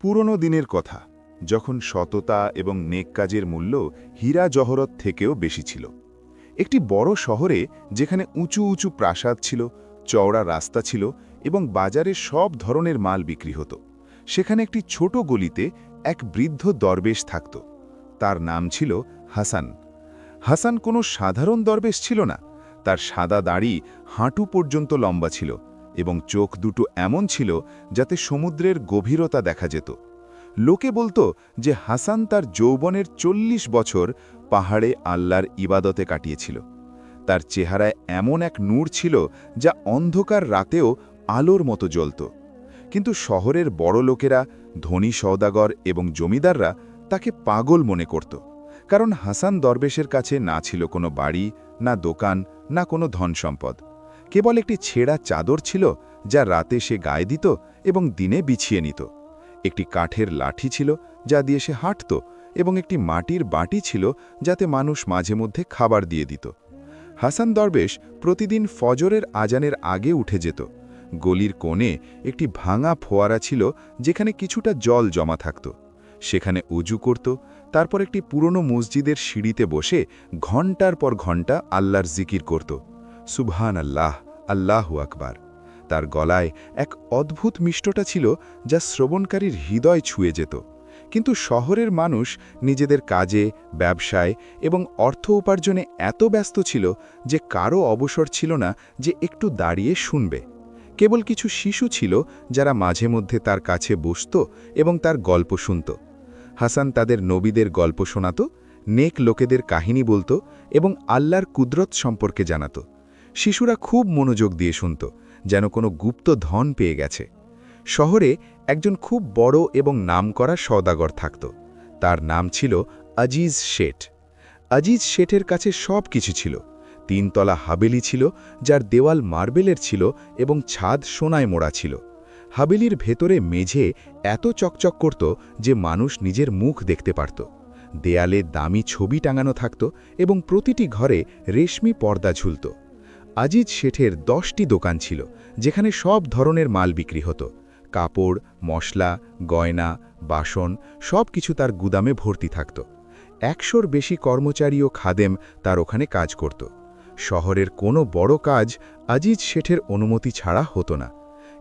পুরনো দিনের কথা, যখন সততা এবং নেক কাজের মূল্য হীরা জহরত থেকেও বেশি ছিল। একটি বড় শহরে, যেখানে উঁচু উঁচু প্রাসাদ ছিল, চওড়া রাস্তা ছিল এবং বাজারে সব ধরনের মাল বিক্রি হতো, সেখানে একটি ছোট গলিতে এক বৃদ্ধ দরবেশ থাকত। তার নাম ছিল হাসান। হাসান কোনো সাধারণ দরবেশ ছিল না। তার সাদা দাড়ি হাঁটু পর্যন্ত লম্বা ছিল এবং চোখ দুটো এমন ছিল যাতে সমুদ্রের গভীরতা দেখা যেত। লোকে বলতো যে হাসান তার যৌবনের ৪০ বছর পাহাড়ে আল্লাহর ইবাদতে কাটিয়েছিল। তার চেহারায় এমন এক নূর ছিল যা অন্ধকার রাতেও আলোর মতো জ্বলত। কিন্তু শহরের বড় লোকেরা, ধনী সওদাগর এবং জমিদাররা তাকে পাগল মনে করত, কারণ হাসান দরবেশের কাছে না ছিল কোনো বাড়ি, না দোকান, না কোনো ধন সম্পদ। কেবল একটি ছেঁড়া চাদর ছিল যা রাতে সে গায়ে দিত এবং দিনে বিছিয়ে নিত। একটি কাঠের লাঠি ছিল যা দিয়ে সে হাঁটত, এবং একটি মাটির বাটি ছিল যাতে মানুষ মাঝে মধ্যে খাবার দিয়ে দিত। হাসান দরবেশ প্রতিদিন ফজরের আজানের আগে উঠে যেত। গলির কোণে একটি ভাঙা ফোয়ারা ছিল যেখানে কিছুটা জল জমা থাকত। সেখানে উজু করত, তারপর একটি পুরনো মসজিদের সিঁড়িতে বসে ঘণ্টার পর ঘণ্টা আল্লাহর জিকির করত। সুবহান আল্লাহ, আল্লাহু আকবার। তার গলায় এক অদ্ভুত মিষ্টতা ছিল যা শ্রবণকারীর হৃদয় ছুঁয়ে যেত। কিন্তু শহরের মানুষ নিজেদের কাজে, ব্যবসায় এবং অর্থ উপার্জনে এত ব্যস্ত ছিল যে কারও অবসর ছিল না যে একটু দাঁড়িয়ে শুনবে। কেবল কিছু শিশু ছিল যারা মাঝে মধ্যে তার কাছে বসত এবং তার গল্প শুনত। হাসান তাদের নবীদের গল্প শোনাত, নেক লোকেদের কাহিনী বলত এবং আল্লাহর কুদরত সম্পর্কে জানাত। শিশুরা খুব মনোযোগ দিয়ে শুনত, যেন কোনো গুপ্ত ধন পেয়ে গেছে। শহরে একজন খুব বড় এবং নামকরা সওদাগর থাকত। তার নাম ছিল আজিজ শেঠ। আজিজ শেঠের কাছে সব কিছু ছিল। ৩ তলা হাবেলি ছিল, যার দেওয়াল মার্বেলের ছিল এবং ছাদ সোনায় মোড়া ছিল। হাবেলির ভেতরে মেঝে এত চকচক করত যে মানুষ নিজের মুখ দেখতে পারত। দেয়ালে দামি ছবি টাঙানো থাকত এবং প্রতিটি ঘরে রেশমি পর্দা ঝুলত। আজিজ শেঠের 10টি দোকান ছিল, যেখানে সব ধরনের মাল বিক্রি হতো। কাপড়, মশলা, গয়না, বাসন সব কিছু তার গুদামে ভর্তি থাকত। 100-র বেশি কর্মচারী ও খাদেম তার ওখানে কাজ করত। শহরের কোনো বড় কাজ আজিজ শেঠের অনুমতি ছাড়া হতো না।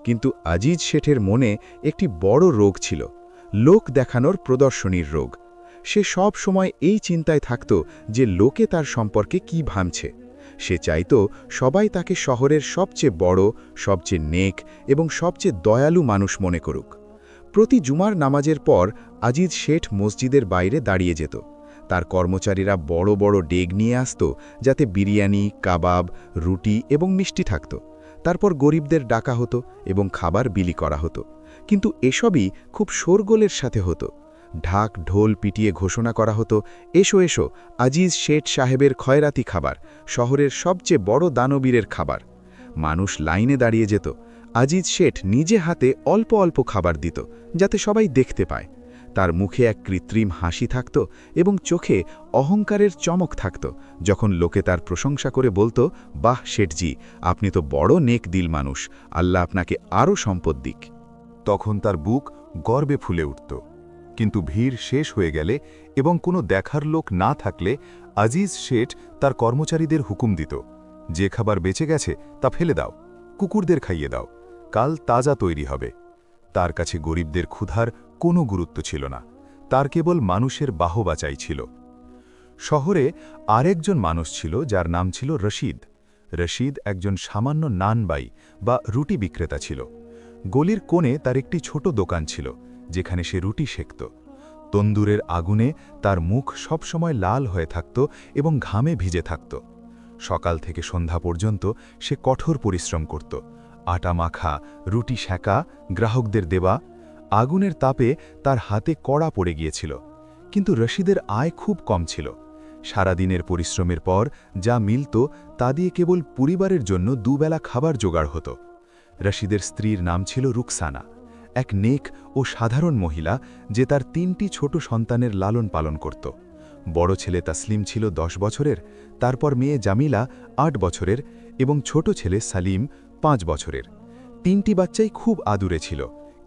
কিন্তু আজিজ শেঠের মনে একটি বড় রোগ ছিল, লোক দেখানোর প্রদর্শনীর রোগ। সে সব সময় এই চিন্তায় থাকত যে লোকে তার সম্পর্কে কি ভাবছে। সে চাইত সবাই তাকে শহরের সবচেয়ে বড়, সবচেয়ে নেক এবং সবচেয়ে দয়ালু মানুষ মনে করুক। প্রতি জুমার নামাজের পর আজিজ শেঠ মসজিদের বাইরে দাঁড়িয়ে যেত। তার কর্মচারীরা বড় বড় ডেগ নিয়ে আসত, যাতে বিরিয়ানি, কাবাব, রুটি এবং মিষ্টি থাকত। তারপর গরিবদের ডাকা হতো এবং খাবার বিলি করা হতো। কিন্তু এসবই খুব শোরগোলের সাথে হতো। ঢাক ঢোল পিটিয়ে ঘোষণা করা হতো, এসো এসো, আজিজ শেঠ সাহেবের খয়রাতি খাবার, শহরের সবচেয়ে বড় দানবীরের খাবার। মানুষ লাইনে দাঁড়িয়ে যেত। আজিজ শেঠ নিজে হাতে অল্প অল্প খাবার দিত, যাতে সবাই দেখতে পায়। তার মুখে এক কৃত্রিম হাসি থাকত এবং চোখে অহংকারের চমক থাকত যখন লোকে তার প্রশংসা করে বলতো, বাহ শেঠজি, আপনি তো বড় নেক দিল মানুষ, আল্লাহ আপনাকে আরও সম্পদ দিক। তখন তার বুক গর্বে ফুলে উঠত। কিন্তু ভিড় শেষ হয়ে গেলে এবং কোনো দেখার লোক না থাকলে আজিজ শেঠ তার কর্মচারীদের হুকুম দিত, যে খাবার বেঁচে গেছে তা ফেলে দাও, কুকুরদের খাইয়ে দাও, কাল তাজা তৈরি হবে। তার কাছে গরিবদের ক্ষুধার কোনো গুরুত্ব ছিল না, তার কেবল মানুষের বাহবা চাই ছিল। শহরে আরেকজন মানুষ ছিল যার নাম ছিল রশিদ। রশিদ একজন সামান্য নানবাই বা রুটি বিক্রেতা ছিল। গলির কোণে তার একটি ছোট দোকান ছিল, যেখানে সে রুটি সেঁকত। তন্দুরের আগুনে তার মুখ সবসময় লাল হয়ে থাকত এবং ঘামে ভিজে থাকত। সকাল থেকে সন্ধ্যা পর্যন্ত সে কঠোর পরিশ্রম করত, আটা মাখা, রুটি সেঁকা, গ্রাহকদের দেওয়া। আগুনের তাপে তার হাতে কড়া পড়ে গিয়েছিল। কিন্তু রশিদের আয় খুব কম ছিল। সারাদিনের পরিশ্রমের পর যা মিলত তা দিয়ে কেবল পরিবারের জন্য দুবেলা খাবার জোগাড় হতো। রশিদের স্ত্রীর নাম ছিল রুকসানা, এক নেক ও সাধারণ মহিলা যে তার 3টি ছোট সন্তানের লালন পালন করত। বড় ছেলে তাসলিম ছিল 10 বছরের, তারপর মেয়ে জামিলা 8 বছরের এবং ছোট ছেলে সালিম 5 বছরের। 3টি বাচ্চাই খুব আদুরে ছিল,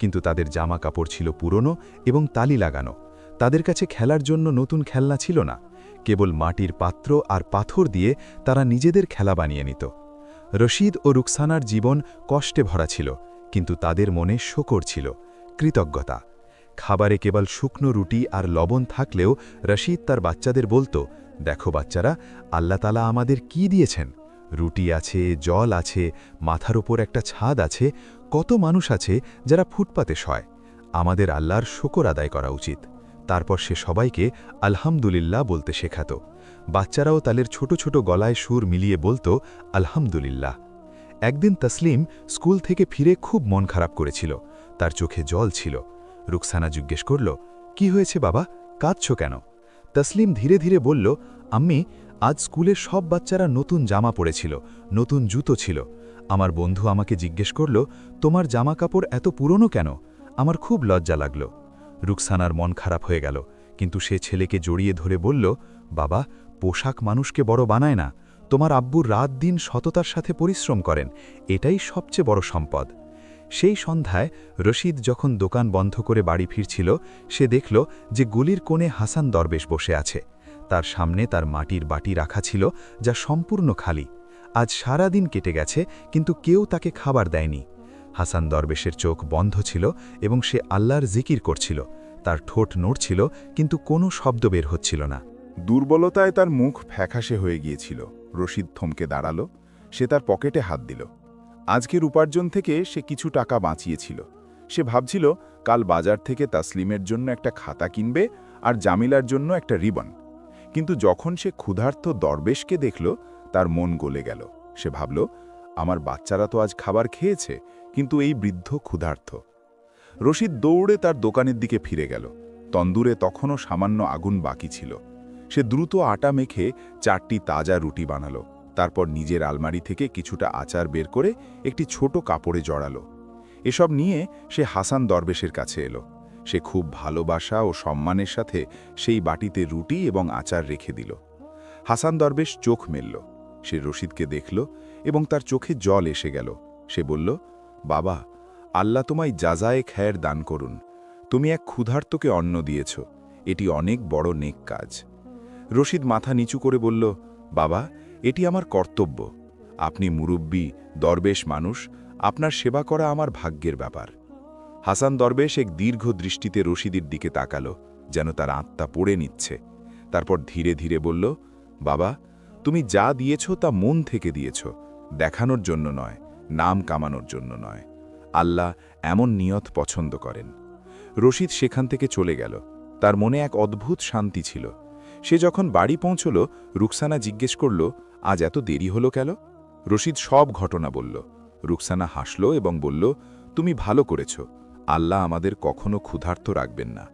কিন্তু তাদের জামা কাপড় ছিল পুরনো এবং তালি লাগানো। তাদের কাছে খেলার জন্য নতুন খেলনা ছিল না, কেবল মাটির পাত্র আর পাথর দিয়ে তারা নিজেদের খেলা বানিয়ে নিত। রশিদ ও রুকসানার জীবন কষ্টে ভরা ছিল, কিন্তু তাদের মনে শকর ছিল, কৃতজ্ঞতা। খাবারে কেবল শুকনো রুটি আর লবণ থাকলেও রশিদ তার বাচ্চাদের বলতো, দেখো বাচ্চারা, আল্লাহ তাআলা আমাদের কি দিয়েছেন। রুটি আছে, জল আছে, মাথার ওপর একটা ছাদ আছে, কত মানুষ আছে যারা ফুটপাতে শয়। আমাদের আল্লাহর শকর আদায় করা উচিত। তারপর সে সবাইকে আলহামদুলিল্লাহ বলতে শেখাত। বাচ্চারাও তাদের ছোট ছোট গলায় সুর মিলিয়ে বলতো আলহামদুলিল্লাহ। একদিন তসলিম স্কুল থেকে ফিরে খুব মন খারাপ করেছিল, তার চোখে জল ছিল। রুকসানা জিজ্ঞেস করল, কি হয়েছে বাবা, কাঁদছ কেন? তসলিম ধীরে ধীরে বলল, আম্মি, আজ স্কুলের সব বাচ্চারা নতুন জামা পরেছিল, নতুন জুতো ছিল। আমার বন্ধু আমাকে জিজ্ঞেস করল, তোমার জামা কাপড় এত পুরনো কেন? আমার খুব লজ্জা লাগল। রুকসানার মন খারাপ হয়ে গেল, কিন্তু সে ছেলেকে জড়িয়ে ধরে বলল, বাবা, পোশাক মানুষকে বড় বানায় না। তোমার আব্বু রাত দিন সততার সাথে পরিশ্রম করেন, এটাই সবচেয়ে বড় সম্পদ। সেই সন্ধ্যায় রশিদ যখন দোকান বন্ধ করে বাড়ি ফিরছিল, সে দেখল যে গলির কোণে হাসান দরবেশ বসে আছে। তার সামনে তার মাটির বাটি রাখা ছিল, যা সম্পূর্ণ খালি। আজ সারা দিন কেটে গেছে, কিন্তু কেউ তাকে খাবার দেয়নি। হাসান দরবেশের চোখ বন্ধ ছিল এবং সে আল্লাহর জিকির করছিল। তার ঠোঁট নড়ছিল, কিন্তু কোনো শব্দ বের হচ্ছিল না। দুর্বলতায় তার মুখ ফ্যাকাশে হয়ে গিয়েছিল। রশিদ থমকে দাঁড়াল। সে তার পকেটে হাত দিল। আজকের উপার্জন থেকে সে কিছু টাকা বাঁচিয়েছিল। সে ভাবছিল কাল বাজার থেকে তাসলিমের জন্য একটা খাতা কিনবে আর জামিলার জন্য একটা রিবন। কিন্তু যখন সে ক্ষুধার্ত দরবেশকে দেখল, তার মন গলে গেল। সে ভাবল, আমার বাচ্চারা তো আজ খাবার খেয়েছে, কিন্তু এই বৃদ্ধ ক্ষুধার্ত। রশিদ দৌড়ে তার দোকানের দিকে ফিরে গেল। তন্দুরে তখনও সামান্য আগুন বাকি ছিল। সে দ্রুত আটা মেখে 4টি তাজা রুটি বানালো। তারপর নিজের আলমারি থেকে কিছুটা আচার বের করে একটি ছোট কাপড়ে জড়ালো। এসব নিয়ে সে হাসান দরবেশের কাছে এলো। সে খুব ভালোবাসা ও সম্মানের সাথে সেই বাটিতে রুটি এবং আচার রেখে দিল। হাসান দরবেশ চোখ মেলল। সে রশিদকে দেখল এবং তার চোখে জল এসে গেল। সে বলল, বাবা, আল্লাহ তোমায় জাযায়ে খায়ের দান করুন। তুমি এক ক্ষুধার্তকে অন্ন দিয়েছ, এটি অনেক বড় নেক কাজ। রশিদ মাথা নিচু করে বলল, বাবা, এটি আমার কর্তব্য। আপনি মুরব্বী, দরবেশ মানুষ, আপনার সেবা করা আমার ভাগ্যের ব্যাপার। হাসান দরবেশ এক দীর্ঘ দৃষ্টিতে রশিদের দিকে তাকালো, যেন তার আত্মা পড়ে নিচ্ছে। তারপর ধীরে ধীরে বলল, বাবা, তুমি যা দিয়েছ তা মন থেকে দিয়েছ, দেখানোর জন্য নয়, নাম কামানোর জন্য নয়। আল্লাহ এমন নিয়ত পছন্দ করেন। রশিদ সেখান থেকে চলে গেল। তার মনে এক অদ্ভুত শান্তি ছিল। সে যখন বাড়ি পৌঁছল, রুকসানা জিজ্ঞেস করল, আজ এত দেরি হলো কেন? রশিদ সব ঘটনা বলল। রুকসানা হাসল এবং বলল, তুমি ভালো করেছ। আল্লাহ আমাদের কখনো ক্ষুধার্ত রাখবেন না।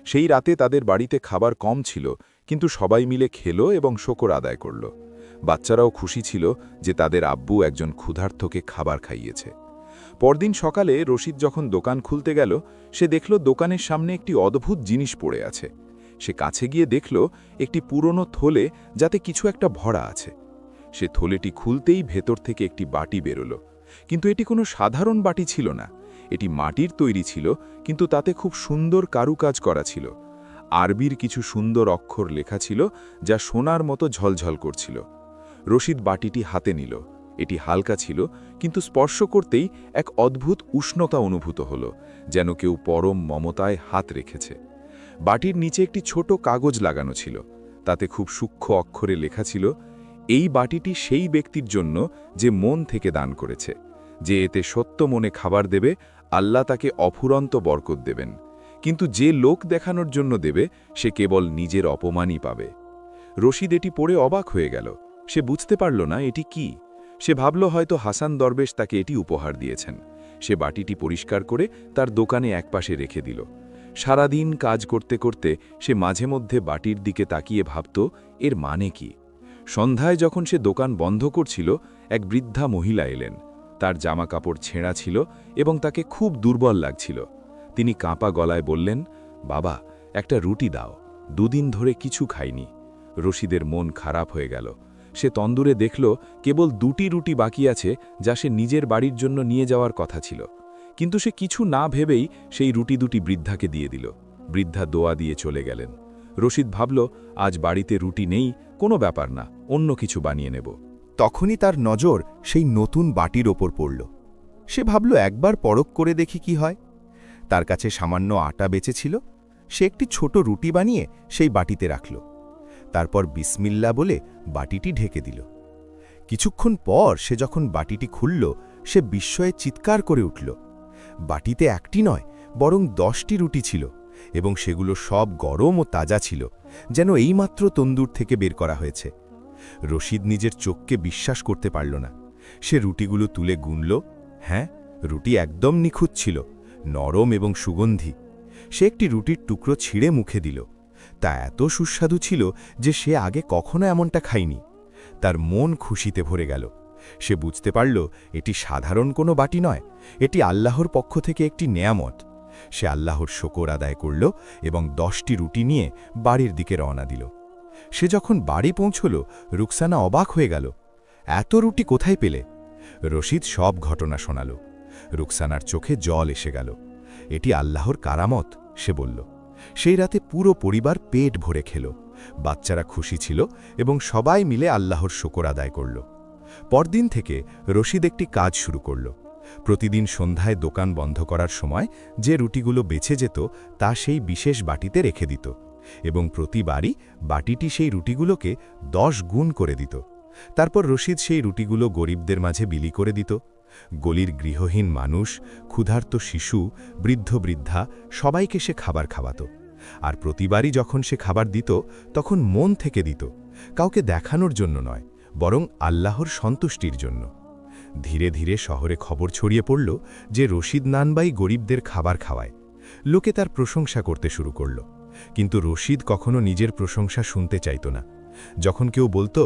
সেই রাতে তাদের বাড়িতে খাবার কম ছিল, কিন্তু সবাই মিলে খেলো এবং শকর আদায় করল। বাচ্চারাও খুশি ছিল যে তাদের আব্বু একজন ক্ষুধার্তকে খাবার খাইয়েছে। পরদিন সকালে রশিদ যখন দোকান খুলতে গেল, সে দেখল দোকানের সামনে একটি অদ্ভুত জিনিস পড়ে আছে। সে কাছে গিয়ে দেখল একটি পুরনো থলে, যাতে কিছু একটা ভরা আছে। সে থলেটি খুলতেই ভেতর থেকে একটি বাটি বেরোল। কিন্তু এটি কোনো সাধারণ বাটি ছিল না। এটি মাটির তৈরি ছিল, কিন্তু তাতে খুব সুন্দর কারুকাজ করা ছিল। আরবির কিছু সুন্দর অক্ষর লেখা ছিল, যা সোনার মতো ঝলঝল করছিল। রশিদ বাটিটি হাতে নিল। এটি হালকা ছিল, কিন্তু স্পর্শ করতেই এক অদ্ভুত উষ্ণতা অনুভূত হল, যেন কেউ পরম মমতায় হাত রেখেছে। বাটির নিচে একটি ছোট কাগজ লাগানো ছিল। তাতে খুব সূক্ষ্ম অক্ষরে লেখা ছিল, এই বাটিটি সেই ব্যক্তির জন্য যে মন থেকে দান করেছে। যে এতে সত্য মনে খাবার দেবে, আল্লাহ তাকে অফুরন্ত বরকত দেবেন। কিন্তু যে লোক দেখানোর জন্য দেবে, সে কেবল নিজের অপমানই পাবে। রশিদ এটি পড়ে অবাক হয়ে গেল। সে বুঝতে পারল না এটি কি। সে ভাবল হয়তো হাসান দরবেশ তাকে এটি উপহার দিয়েছেন। সে বাটিটি পরিষ্কার করে তার দোকানে একপাশে রেখে দিল। সারাদিন কাজ করতে করতে সে মাঝে মধ্যে বাটির দিকে তাকিয়ে ভাবত, এর মানে কি। সন্ধ্যায় যখন সে দোকান বন্ধ করছিল, এক বৃদ্ধা মহিলা এলেন। তার জামা কাপড় ছেঁড়া ছিল এবং তাকে খুব দুর্বল লাগছিল। তিনি কাঁপা গলায় বললেন, বাবা, একটা রুটি দাও, দুদিন ধরে কিছু খাইনি। রশিদের মন খারাপ হয়ে গেল। সে তন্দুরে দেখল কেবল 2টি রুটি বাকি আছে, যা সে নিজের বাড়ির জন্য নিয়ে যাওয়ার কথা ছিল। কিন্তু সে কিছু না ভেবেই সেই রুটি দুটি বৃদ্ধাকে দিয়ে দিল। বৃদ্ধা দোয়া দিয়ে চলে গেলেন। রশিদ ভাবল, আজ বাড়িতে রুটি নেই, কোনো ব্যাপার না, অন্য কিছু বানিয়ে নেব। তখনই তার নজর সেই নতুন বাটির ওপর পড়ল। সে ভাবল একবার পরখ করে দেখি কি হয়। তার কাছে সামান্য আটা বেঁচেছিল। সে একটি ছোট রুটি বানিয়ে সেই বাটিতে রাখল। তারপর বিসমিল্লা বলে বাটিটি ঢেকে দিল। কিছুক্ষণ পর সে যখন বাটিটি খুলল, সে বিস্ময়ে চিৎকার করে উঠল। বাটিতে একটি নয়, বরং 10টি রুটি ছিল, এবং সেগুলো সব গরম ও তাজা ছিল, যেন এইমাত্র তন্দুর থেকে বের করা হয়েছে। রশিদ নিজের চোখকে বিশ্বাস করতে পারল না। সে রুটিগুলো তুলে গুনল। হ্যাঁ, রুটি একদম নিখুঁত ছিল, নরম এবং সুগন্ধি। সে একটি রুটির টুকরো ছিঁড়ে মুখে দিল। তা এত সুস্বাদু ছিল যে সে আগে কখনো এমনটা খায়নি। তার মন খুশিতে ভরে গেল। সে বুঝতে পারল এটি সাধারণ কোনো বাটি নয়, এটি আল্লাহর পক্ষ থেকে একটি নেয়ামত। সে আল্লাহর শকর আদায় করল এবং 10টি রুটি নিয়ে বাড়ির দিকে রওনা দিল। সে যখন বাড়ি পৌঁছল, রুকসানা অবাক হয়ে গেল। এত রুটি কোথায় পেলে? রশিদ সব ঘটনা শোনাল। রুকসানার চোখে জল এসে গেল। এটি আল্লাহর কারামত, সে বলল। সেই রাতে পুরো পরিবার পেট ভরে খেল। বাচ্চারা খুশি ছিল এবং সবাই মিলে আল্লাহর শকর আদায় করল। পরদিন থেকে রশিদ একটি কাজ শুরু করল। প্রতিদিন সন্ধ্যায় দোকান বন্ধ করার সময় যে রুটিগুলো বেঁচে যেত তা সেই বিশেষ বাটিতে রেখে দিত, এবং প্রতিবারই বাটিটি সেই রুটিগুলোকে 10 গুণ করে দিত। তারপর রশিদ সেই রুটিগুলো গরিবদের মাঝে বিলি করে দিত। গলির গৃহহীন মানুষ, ক্ষুধার্ত শিশু, বৃদ্ধ বৃদ্ধা সবাইকে সে খাবার খাওয়াত। আর প্রতিবারই যখন সে খাবার দিত, তখন মন থেকে দিত, কাউকে দেখানোর জন্য নয়, বরং আল্লাহর সন্তুষ্টির জন্য। ধীরে ধীরে শহরে খবর ছড়িয়ে পড়ল যে রশিদ নানবাই গরিবদের খাবার খাওয়ায়। লোকে তার প্রশংসা করতে শুরু করল, কিন্তু রশিদ কখনো নিজের প্রশংসা শুনতে চাইত না। যখন কেউ বলতো,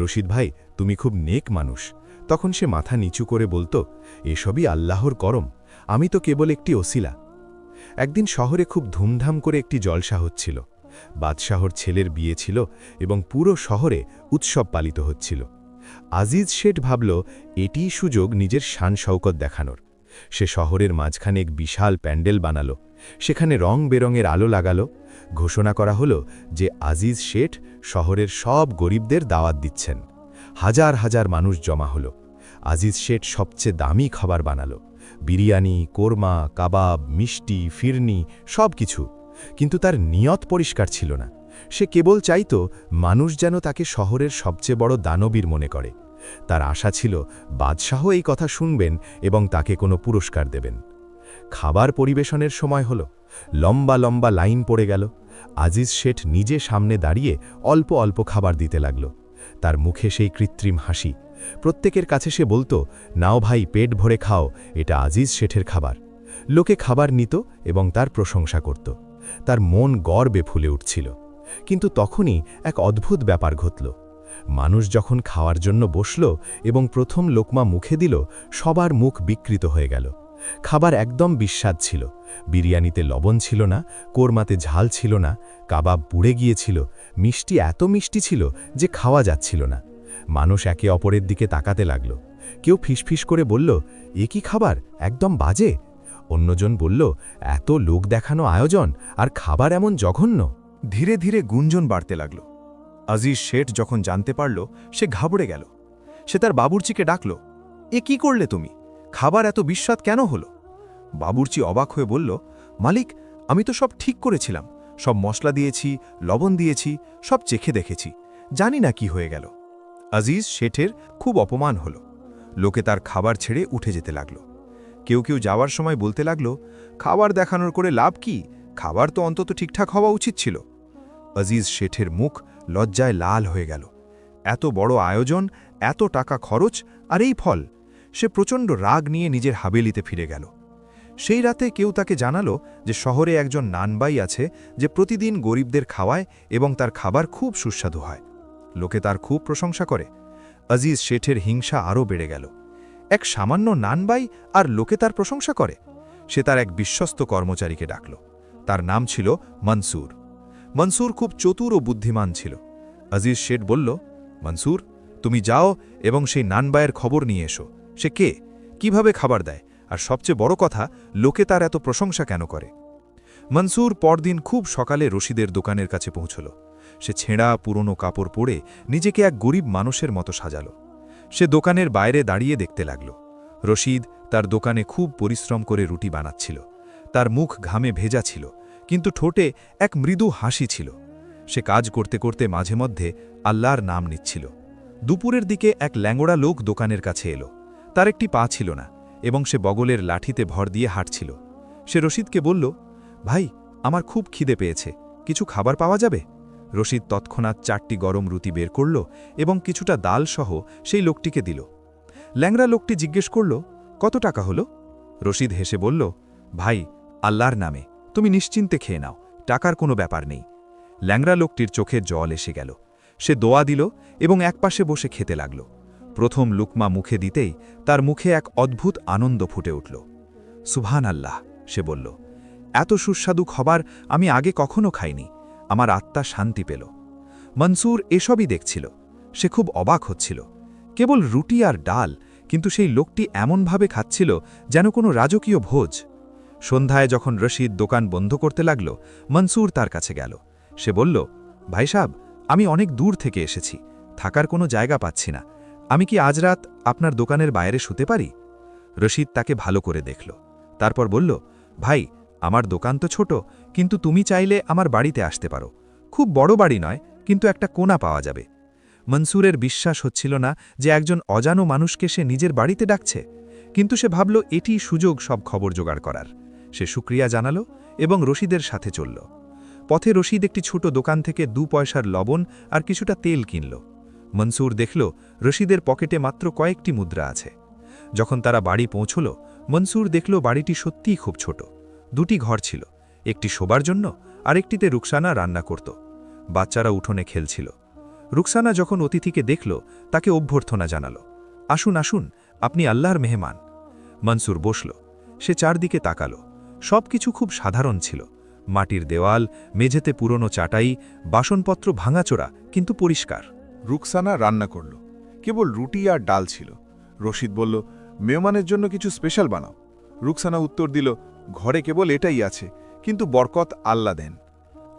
রশিদ ভাই তুমি খুব নেক মানুষ, তখন সে মাথা নিচু করে বলতো, এসবই আল্লাহর করম, আমি তো কেবল একটি ওসিলা। একদিন শহরে খুব ধুমধাম করে একটি জলসা হচ্ছিল। বাদশাহর ছেলের বিয়ে ছিল এবং পুরো শহরে উৎসব পালিত হচ্ছিল। আজিজ শেঠ ভাবল এটিই সুযোগ নিজের শান শৌকত দেখানোর। সে শহরের মাঝখানে এক বিশাল প্যান্ডেল বানালো। সেখানে রং বেরঙের আলো লাগালো। ঘোষণা করা হলো যে আজিজ শেঠ শহরের সব গরিবদের দাওয়াত দিচ্ছেন। হাজার হাজার মানুষ জমা হলো। আজিজ শেঠ সবচেয়ে দামি খাবার বানালো, বিরিয়ানি, কোরমা, কাবাব, মিষ্টি, ফিরনি, সব কিছু। কিন্তু তার নিয়ত পরিষ্কার ছিল না। সে কেবল চাইত মানুষ যেন তাকে শহরের সবচেয়ে বড় দানবীর মনে করে। তার আশা ছিল বাদশাহ এই কথা শুনবেন এবং তাকে কোনো পুরস্কার দেবেন। খাবার পরিবেশনের সময় হলো। লম্বা লম্বা লাইন পড়ে গেল। আজিজ শেঠ নিজে সামনে দাঁড়িয়ে অল্প অল্প খাবার দিতে লাগল। তার মুখে সেই কৃত্রিম হাসি। প্রত্যেকের কাছে সে বলতো, নাও ভাই, পেট ভরে খাও, এটা আজিজ শেঠের খাবার। লোকে খাবার নিত এবং তার প্রশংসা করত। তার মন গর্বে ফুলে উঠছিল। কিন্তু তখনই এক অদ্ভুত ব্যাপার ঘটল। মানুষ যখন খাওয়ার জন্য বসল এবং প্রথম লোকমা মুখে দিল, সবার মুখ বিকৃত হয়ে গেল। খাবার একদম বিস্বাদ ছিল। বিরিয়ানিতে লবণ ছিল না, কোরমাতে ঝাল ছিল না, কাবাব পুড়ে গিয়েছিল, মিষ্টি এত মিষ্টি ছিল যে খাওয়া যাচ্ছিল না। মানুষ একে অপরের দিকে তাকাতে লাগল। কেউ ফিসফিস করে বলল, এ কি খাবার, একদম বাজে। অন্যজন বলল, এত লোক দেখানো আয়োজন আর খাবার এমন জঘন্য। ধীরে ধীরে গুঞ্জন বাড়তে লাগল। আজিজ শেঠ যখন জানতে পারল, সে ঘাবড়ে গেল। সে তার বাবুর্চিকে ডাকল, এ কি করলে তুমি? খাবার এত বিস্বাদ কেন হলো? বাবুর্চি অবাক হয়ে বলল, মালিক, আমি তো সব ঠিক করেছিলাম, সব মশলা দিয়েছি, লবণ দিয়েছি, সব চেখে দেখেছি, জানি না কি হয়ে গেল। আজিজ শেঠের খুব অপমান হল। লোকে তার খাবার ছেড়ে উঠে যেতে লাগল। কেউ কেউ যাওয়ার সময় বলতে লাগল, খাবার দেখানোর করে লাভ কি, খাবার তো অন্তত ঠিকঠাক হওয়া উচিত ছিল। আজিজ শেঠের মুখ লজ্জায় লাল হয়ে গেল। এত বড় আয়োজন, এত টাকা খরচ, আর এই ফল! সে প্রচণ্ড রাগ নিয়ে নিজের হাবেলিতে ফিরে গেল। সেই রাতে কেউ তাকে জানালো যে শহরে একজন নানবাই আছে যে প্রতিদিন গরিবদের খাওয়ায় এবং তার খাবার খুব সুস্বাদু হয়। লোকে তার খুব প্রশংসা করে। আজিজ শেঠের হিংসা আরও বেড়ে গেল। এক সামান্য নানবাই আর লোকে তার প্রশংসা করে। সে তার এক বিশ্বস্ত কর্মচারীকে ডাকল। তার নাম ছিল মনসুর। মনসুর খুব চতুর ও বুদ্ধিমান ছিল। আজিজ শেঠ বলল, মনসুর, তুমি যাও এবং সেই নানবাইয়ের খবর নিয়ে এসো। সে কে, কিভাবে খাবার দেয়, আর সবচেয়ে বড় কথা, লোকে তার এত প্রশংসা কেন করে? মনসুর পরদিন খুব সকালে রশিদের দোকানের কাছে পৌঁছল। সে ছেঁড়া পুরনো কাপড় পরে নিজেকে এক গরিব মানুষের মতো সাজাল। সে দোকানের বাইরে দাঁড়িয়ে দেখতে লাগল। রশিদ তার দোকানে খুব পরিশ্রম করে রুটি বানাচ্ছিল। তার মুখ ঘামে ভেজা ছিল, কিন্তু ঠোঁটে এক মৃদু হাসি ছিল। সে কাজ করতে করতে মাঝে মধ্যে আল্লাহর নাম নিচ্ছিল। দুপুরের দিকে এক ল্যাংড়া লোক দোকানের কাছে এলো। তার একটি পা ছিল না এবং সে বগলের লাঠিতে ভর দিয়ে হাঁটছিল। সে রশিদকে বলল, ভাই, আমার খুব খিদে পেয়েছে, কিছু খাবার পাওয়া যাবে? রশিদ তৎক্ষণাৎ 4টি গরম রুটি বের করল এবং কিছুটা ডাল সহ সেই লোকটিকে দিল। ল্যাংড়া লোকটি জিজ্ঞেস করল, কত টাকা হলো? রশিদ হেসে বলল, ভাই, আল্লাহর নামে তুমি নিশ্চিন্তে খেয়ে নাও, টাকার কোনো ব্যাপার নেই। ল্যাংড়া লোকটির চোখে জল এসে গেল। সে দোয়া দিল এবং একপাশে বসে খেতে লাগল। প্রথম লুকমা মুখে দিতেই তার মুখে এক অদ্ভুত আনন্দ ফুটে উঠল। সুবহান আল্লাহ, সে বলল, এত সুস্বাদু খাবার আমি আগে কখনো খাইনি। আমার আত্মা শান্তি পেল। মনসুর এসবই দেখছিল। সে খুব অবাক হচ্ছিল। কেবল রুটি আর ডাল, কিন্তু সেই লোকটি এমনভাবে খাচ্ছিল যেন কোনো রাজকীয় ভোজ। সন্ধ্যায় যখন রশিদ দোকান বন্ধ করতে লাগল, মনসুর তার কাছে গেল। সে বলল, ভাই সাহেব, আমি অনেক দূর থেকে এসেছি, থাকার কোনো জায়গা পাচ্ছি না। আমি কি আজ রাত আপনার দোকানের বাইরে শুতে পারি? রশিদ তাকে ভালো করে দেখল। তারপর বলল, ভাই, আমার দোকান তো ছোট, কিন্তু তুমি চাইলে আমার বাড়িতে আসতে পারো। খুব বড় বাড়ি নয়, কিন্তু একটা কোণা পাওয়া যাবে। মনসুরের বিশ্বাস হচ্ছিল না যে একজন অজানো মানুষকে সে নিজের বাড়িতে ডাকছে, কিন্তু সে ভাবল এটিই সুযোগ সব খবর জোগাড় করার। সে শুকরিয়া জানাল এবং রশিদের সাথে চলল। পথে রশিদ একটি ছোট দোকান থেকে 2 পয়সার লবণ আর কিছুটা তেল কিনল। মনসুর দেখল রশিদের পকেটে মাত্র কয়েকটি মুদ্রা আছে। যখন তারা বাড়ি পৌঁছল, মনসুর দেখল বাড়িটি সত্যিই খুব ছোট। 2টি ঘর ছিল, একটি শোবার জন্য আর একটিতে রুকসানা রান্না করত। বাচ্চারা উঠোনে খেলছিল। রুকসানা যখন অতিথিকে দেখল, তাকে অভ্যর্থনা জানাল, আসুন আসুন, আপনি আল্লাহর মেহমান। মনসুর বসল। সে চারদিকে তাকাল। সব কিছু খুব সাধারণ ছিল। মাটির দেওয়াল, মেঝেতে পুরনো চাটাই, বাসনপত্র ভাঙাচোরা কিন্তু পরিষ্কার। রুকসানা রান্না করল। কেবল রুটি আর ডাল ছিল। রশিদ বলল, মেহমানের জন্য কিছু স্পেশাল বানাও। রুকসানা উত্তর দিল, ঘরে কেবল এটাই আছে, কিন্তু বরকত আল্লাহ দেন।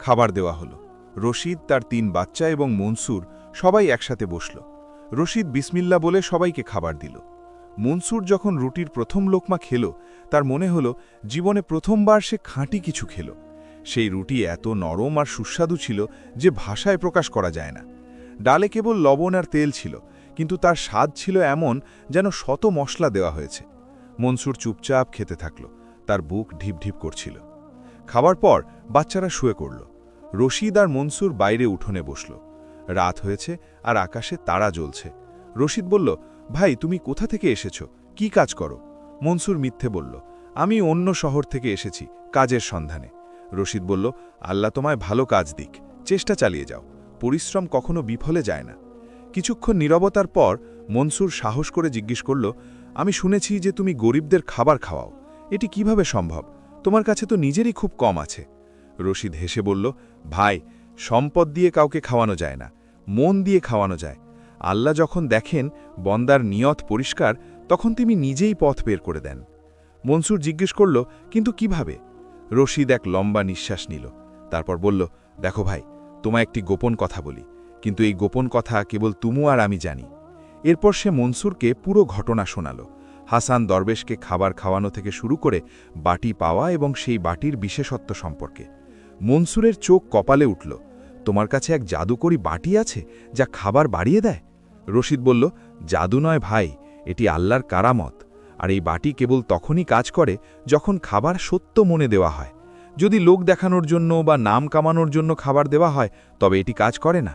খাবার দেওয়া হলো। রশিদ, তার 3 বাচ্চা এবং মনসুর সবাই একসাথে বসল। রশিদ বিসমিল্লা বলে সবাইকে খাবার দিল। মনসুর যখন রুটির প্রথম লোকমা খেল, তার মনে হলো জীবনে প্রথমবার সে খাঁটি কিছু খেল। সেই রুটি এত নরম আর সুস্বাদু ছিল যে ভাষায় প্রকাশ করা যায় না। ডালে কেবল লবণ আর তেল ছিল, কিন্তু তার স্বাদ ছিল এমন যেন শত মশলা দেওয়া হয়েছে। মনসুর চুপচাপ খেতে থাকল। তার বুক ঢিপ ঢিপ করছিল। খাবার পর বাচ্চারা শুয়ে পড়ল। রশিদ আর মনসুর বাইরে উঠোনে বসল। রাত হয়েছে আর আকাশে তারা জ্বলছে। রশিদ বলল, ভাই, তুমি কোথা থেকে এসেছ, কি কাজ করো? মনসুর মিথ্যে বলল, আমি অন্য শহর থেকে এসেছি, কাজের সন্ধানে। রশিদ বলল, আল্লাহ তোমায় ভালো কাজ দিক, চেষ্টা চালিয়ে যাও, পরিশ্রম কখনো বিফলে যায় না। কিছুক্ষণ নীরবতার পর মনসুর সাহস করে জিজ্ঞেস করল, আমি শুনেছি যে তুমি গরিবদের খাবার খাওয়াও, এটি কিভাবে সম্ভব? তোমার কাছে তো নিজেরই খুব কম আছে। রশিদ হেসে বলল, ভাই, সম্পদ দিয়ে কাউকে খাওয়ানো যায় না, মন দিয়ে খাওয়ানো যায়। আল্লাহ যখন দেখেন বন্দার নিয়ত পরিষ্কার, তখন তিনি নিজেই পথ বের করে দেন। মনসুর জিজ্ঞেস করল, কিন্তু কিভাবে? রশিদ এক লম্বা নিঃশ্বাস নিল। তারপর বলল, দেখো ভাই, তোমায় একটি গোপন কথা বলি, কিন্তু এই গোপন কথা কেবল তুমি আর আমি জানি। এরপর সে মনসুরকে পুরো ঘটনা শোনাল। হাসান দরবেশকে খাবার খাওয়ানো থেকে শুরু করে বাটি পাওয়া এবং সেই বাটির বিশেষত্ব সম্পর্কে। মনসুরের চোখ কপালে উঠল। তোমার কাছে এক জাদুকরী বাটি আছে যা খাবার বাড়িয়ে দেয়? রশিদ বলল, জাদু নয় ভাই, এটি আল্লাহর কারামত। আর এই বাটি কেবল তখনই কাজ করে যখন খাবার সত্য মনে দেওয়া হয়। যদি লোক দেখানোর জন্য বা নাম কামানোর জন্য খাবার দেওয়া হয়, তবে এটি কাজ করে না।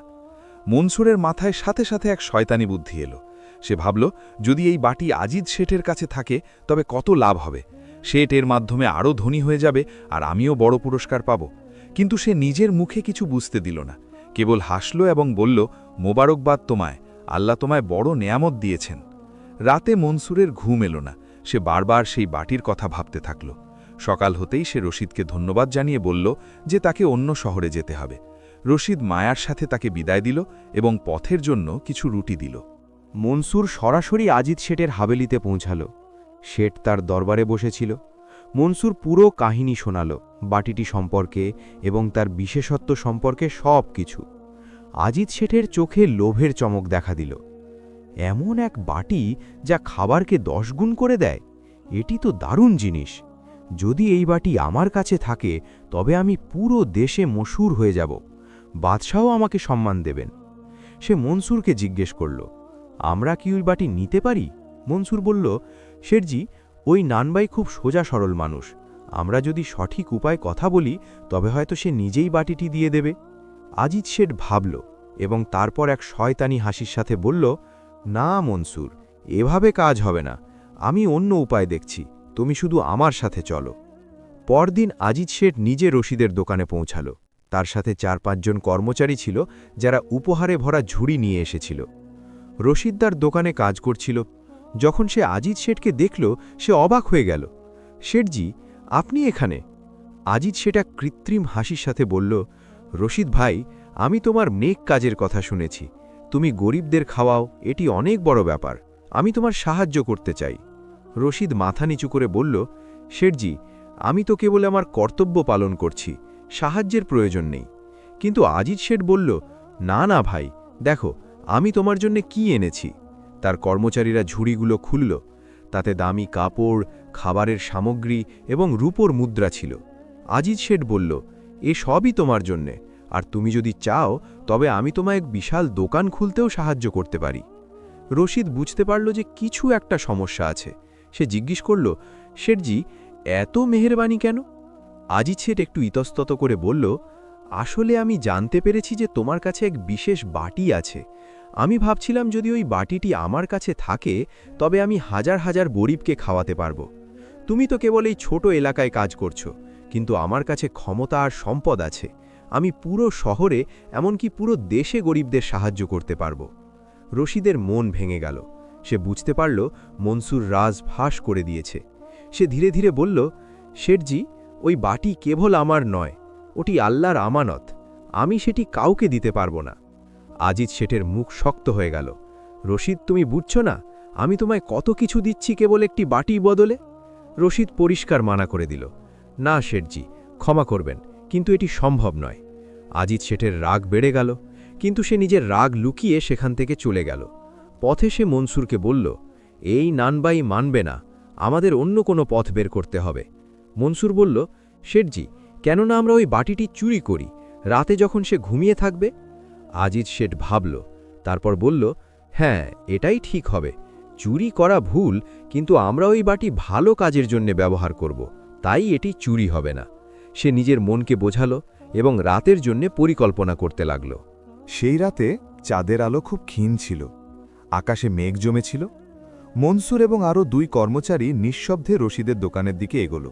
মনসুরের মাথায় সাথে সাথে এক শয়তানি বুদ্ধি এলো। সে ভাবল, যদি এই বাটি আজিজ শেঠের কাছে থাকে তবে কত লাভ হবে। শেঠ এর মাধ্যমে আরও ধনী হয়ে যাবে আর আমিও বড় পুরস্কার পাব। কিন্তু সে নিজের মুখে কিছু বুঝতে দিল না, কেবল হাসল এবং বলল, মোবারকবাদ তোমায়, আল্লাহ তোমায় বড় নেয়ামত দিয়েছেন। রাতে মনসুরের ঘুম এলো না। সে বারবার সেই বাটির কথা ভাবতে থাকল। সকাল হতেই সে রশিদকে ধন্যবাদ জানিয়ে বলল যে তাকে অন্য শহরে যেতে হবে। রশিদ মায়ার সাথে তাকে বিদায় দিল এবং পথের জন্য কিছু রুটি দিল। মনসুর সরাসরি আজিজ শেঠের হাবেলিতে পৌঁছাল। শেঠ তার দরবারে বসেছিল। মনসুর পুরো কাহিনী শোনাল, বাটিটি সম্পর্কে এবং তার বিশেষত্ব সম্পর্কে সব কিছু। আজিজ শেঠের চোখে লোভের চমক দেখা দিল। এমন এক বাটি যা খাবারকে 10 গুণ করে দেয়, এটি তো দারুণ জিনিস। যদি এই বাটি আমার কাছে থাকে তবে আমি পুরো দেশে মশহুর হয়ে যাব, বাদশাহ আমাকে সম্মান দেবেন। সে মনসুরকে জিজ্ঞেস করল, আমরা কি ওই বাটি নিতে পারি? মনসুর বলল, শেঠজি, ওই নানবাই খুব সোজা সরল মানুষ। আমরা যদি সঠিক উপায় কথা বলি তবে হয়তো সে নিজেই বাটিটি দিয়ে দেবে। আজিজ শেঠ ভাবল এবং তারপর এক শয়তানি হাসির সাথে বলল, না মনসুর, এভাবে কাজ হবে না। আমি অন্য উপায় দেখছি, তুমি শুধু আমার সাথে চলো। পরদিন আজিজ শেঠ নিজে রশিদের দোকানে পৌঁছাল। তার সাথে 4-5 জন কর্মচারী ছিল যারা উপহারে ভরা ঝুড়ি নিয়ে এসেছিল। রশিদদার দোকানে কাজ করছিল। যখন সে আজিজ শেঠকে দেখল সে অবাক হয়ে গেল। শেঠজি, আপনি এখানে? আজিজ শেঠ এক কৃত্রিম হাসির সাথে বলল, রশিদ ভাই, আমি তোমার নেক কাজের কথা শুনেছি। তুমি গরিবদের খাওয়াও, এটি অনেক বড় ব্যাপার। আমি তোমার সাহায্য করতে চাই। রশিদ মাথা নিচু করে বলল, শেঠজি, আমি তো কেবল আমার কর্তব্য পালন করছি, সাহায্যের প্রয়োজন নেই। কিন্তু আজিজ শেঠ বলল, না না ভাই, দেখো আমি তোমার জন্য কি এনেছি। তার কর্মচারীরা ঝুড়িগুলো খুলল। তাতে দামি কাপড়, খাবারের সামগ্রী এবং রূপোর মুদ্রা ছিল। আজিজ শেঠ বলল, এ সবই তোমার জন্যে, আর তুমি যদি চাও তবে আমি তোমায় এক বিশাল দোকান খুলতেও সাহায্য করতে পারি। রশিদ বুঝতে পারল যে কিছু একটা সমস্যা আছে। সে জিজ্ঞেস করল, শেঠজি, এত মেহেরবানি কেন? আজিজ শেঠ একটু ইতস্তত করে বলল, আসলে আমি জানতে পেরেছি যে তোমার কাছে এক বিশেষ বাটি আছে। আমি ভাবছিলাম যদি ওই বাটিটি আমার কাছে থাকে তবে আমি হাজার হাজার গরিবকে খাওয়াতে পারব। তুমি তো কেবল এই ছোট এলাকায় কাজ করছো, কিন্তু আমার কাছে ক্ষমতা আর সম্পদ আছে। আমি পুরো শহরে, এমনকি পুরো দেশে গরিবদের সাহায্য করতে পারব। রশিদের মন ভেঙে গেল। সে বুঝতে পারল মনসুর রাজ ফাঁস করে দিয়েছে। সে ধীরে ধীরে বলল, শেঠজি, ওই বাটি কেবল আমার নয়, ওটি আল্লাহর আমানত। আমি সেটি কাউকে দিতে পারব না। আজিজ শেঠের মুখ শক্ত হয়ে গেল। রশিদ, তুমি বুঝছো না, আমি তোমায় কত কিছু দিচ্ছি কেবল একটি বাটি বদলে? রশিদ পরিষ্কার মানা করে দিল, না শেঠজি, ক্ষমা করবেন, কিন্তু এটি সম্ভব নয়। আজিজ শেঠের রাগ বেড়ে গেল, কিন্তু সে নিজের রাগ লুকিয়ে সেখান থেকে চলে গেল। পথে সে মনসুরকে বলল, এই নানবাই মানবে না, আমাদের অন্য কোনো পথ বের করতে হবে। মনসুর বলল, শেঠজি, কেননা আমরা ওই বাটিটি চুরি করি, রাতে যখন সে ঘুমিয়ে থাকবে? আজিজ শেঠ ভাবল, তারপর বলল, হ্যাঁ, এটাই ঠিক হবে। চুরি করা ভুল, কিন্তু আমরা ওই বাটি ভালো কাজের জন্য ব্যবহার করব, তাই এটি চুরি হবে না। সে নিজের মনকে বোঝাল এবং রাতের জন্য পরিকল্পনা করতে লাগল। সেই রাতে চাঁদের আলো খুব ক্ষীণ ছিল। আকাশে মেঘ জমেছিল। মনসুর এবং আরও 2 কর্মচারী নিঃশব্দে রশিদের দোকানের দিকে এগোল।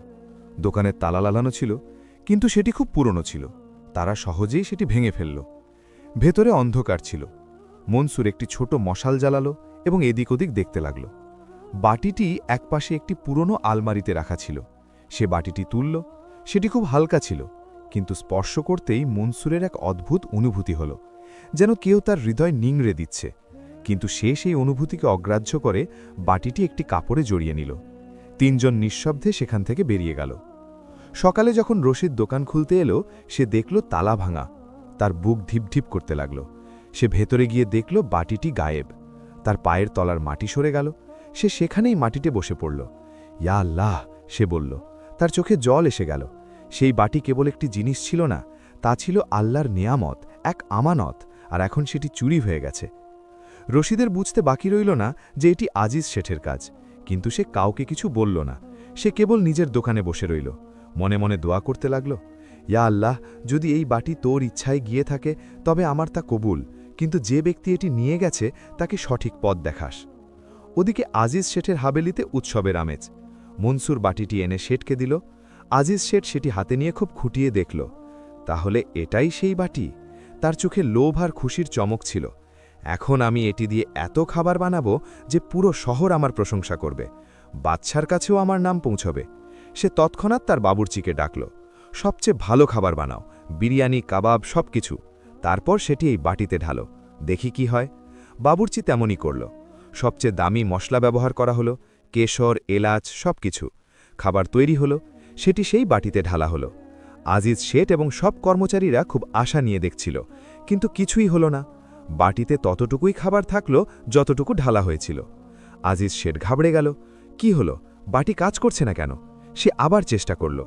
দোকানের তালা লাগানো ছিল, কিন্তু সেটি খুব পুরনো ছিল। তারা সহজেই সেটি ভেঙে ফেলল। ভেতরে অন্ধকার ছিল। মনসুর একটি ছোট মশাল জ্বালালো এবং এদিক ওদিক দেখতে লাগল। বাটিটি একপাশে একটি পুরনো আলমারিতে রাখা ছিল। সে বাটিটি তুলল। সেটি খুব হালকা ছিল, কিন্তু স্পর্শ করতেই মনসুরের এক অদ্ভুত অনুভূতি হল, যেন কেউ তার হৃদয় নিংড়ে দিচ্ছে। কিন্তু সে সেই অনুভূতিকে অগ্রাহ্য করে বাটিটি একটি কাপড়ে জড়িয়ে নিল। 3 জন নিঃশব্দে সেখান থেকে বেরিয়ে গেল। সকালে যখন রশিদ দোকান খুলতে এলো, সে দেখল তালা ভাঙা। তার বুক ধিপধিপ করতে লাগল। সে ভেতরে গিয়ে দেখল বাটিটি গায়েব। তার পায়ের তলার মাটি সরে গেল। সে সেখানেই মাটিতে বসে পড়ল। ইয়া আল্লাহ, সে বলল। তার চোখে জল এসে গেল। সেই বাটি কেবল একটি জিনিস ছিল না, তা ছিল আল্লাহর নেয়ামত, এক আমানত, আর এখন সেটি চুরি হয়ে গেছে। রশিদের বুঝতে বাকি রইল না যে এটি আজিজ শেঠের কাজ, কিন্তু সে কাউকে কিছু বলল না। সে কেবল নিজের দোকানে বসে রইল। মনে মনে দোয়া করতে লাগল, ইয়া আল্লাহ, যদি এই বাটি তোর ইচ্ছায় গিয়ে থাকে তবে আমার তা কবুল, কিন্তু যে ব্যক্তি এটি নিয়ে গেছে তাকে সঠিক পথ দেখাস। ওদিকে আজিজ শেঠের হাবেলিতে উৎসবের আমেজ। মনসুর বাটিটি এনে শেঠকে দিল। আজিজ শেঠ সেটি হাতে নিয়ে খুব খুঁটিয়ে দেখল। তাহলে এটাই সেই বাটি? তার চোখে লোভ আর খুশির চমক ছিল। এখন আমি এটি দিয়ে এত খাবার বানাবো যে পুরো শহর আমার প্রশংসা করবে, বাদশার কাছেও আমার নাম পৌঁছবে। সে তৎক্ষণাৎ তার বাবুর্চিকে ডাকল, সবচেয়ে ভালো খাবার বানাও, বিরিয়ানি, কাবাব, সব কিছু। তারপর সেটি এই বাটিতে ঢালো, দেখি কি হয়। বাবুর্চি তেমনই করল। সবচেয়ে দামি মশলা ব্যবহার করা হলো, কেশর, এলাচ সবকিছু। খাবার তৈরি হলো, সেটি সেই বাটিতে ঢালা হলো। আজিজ শেঠ এবং সব কর্মচারীরা খুব আশা নিয়ে দেখছিল, কিন্তু কিছুই হলো না। বাটিতে ততটুকুই খাবার থাকলো যতটুকু ঢালা হয়েছিল। আজিজ শেঠ ঘাবড়ে গেল। কি হলো, বাটি কাজ করছে না কেন? সে আবার চেষ্টা করল।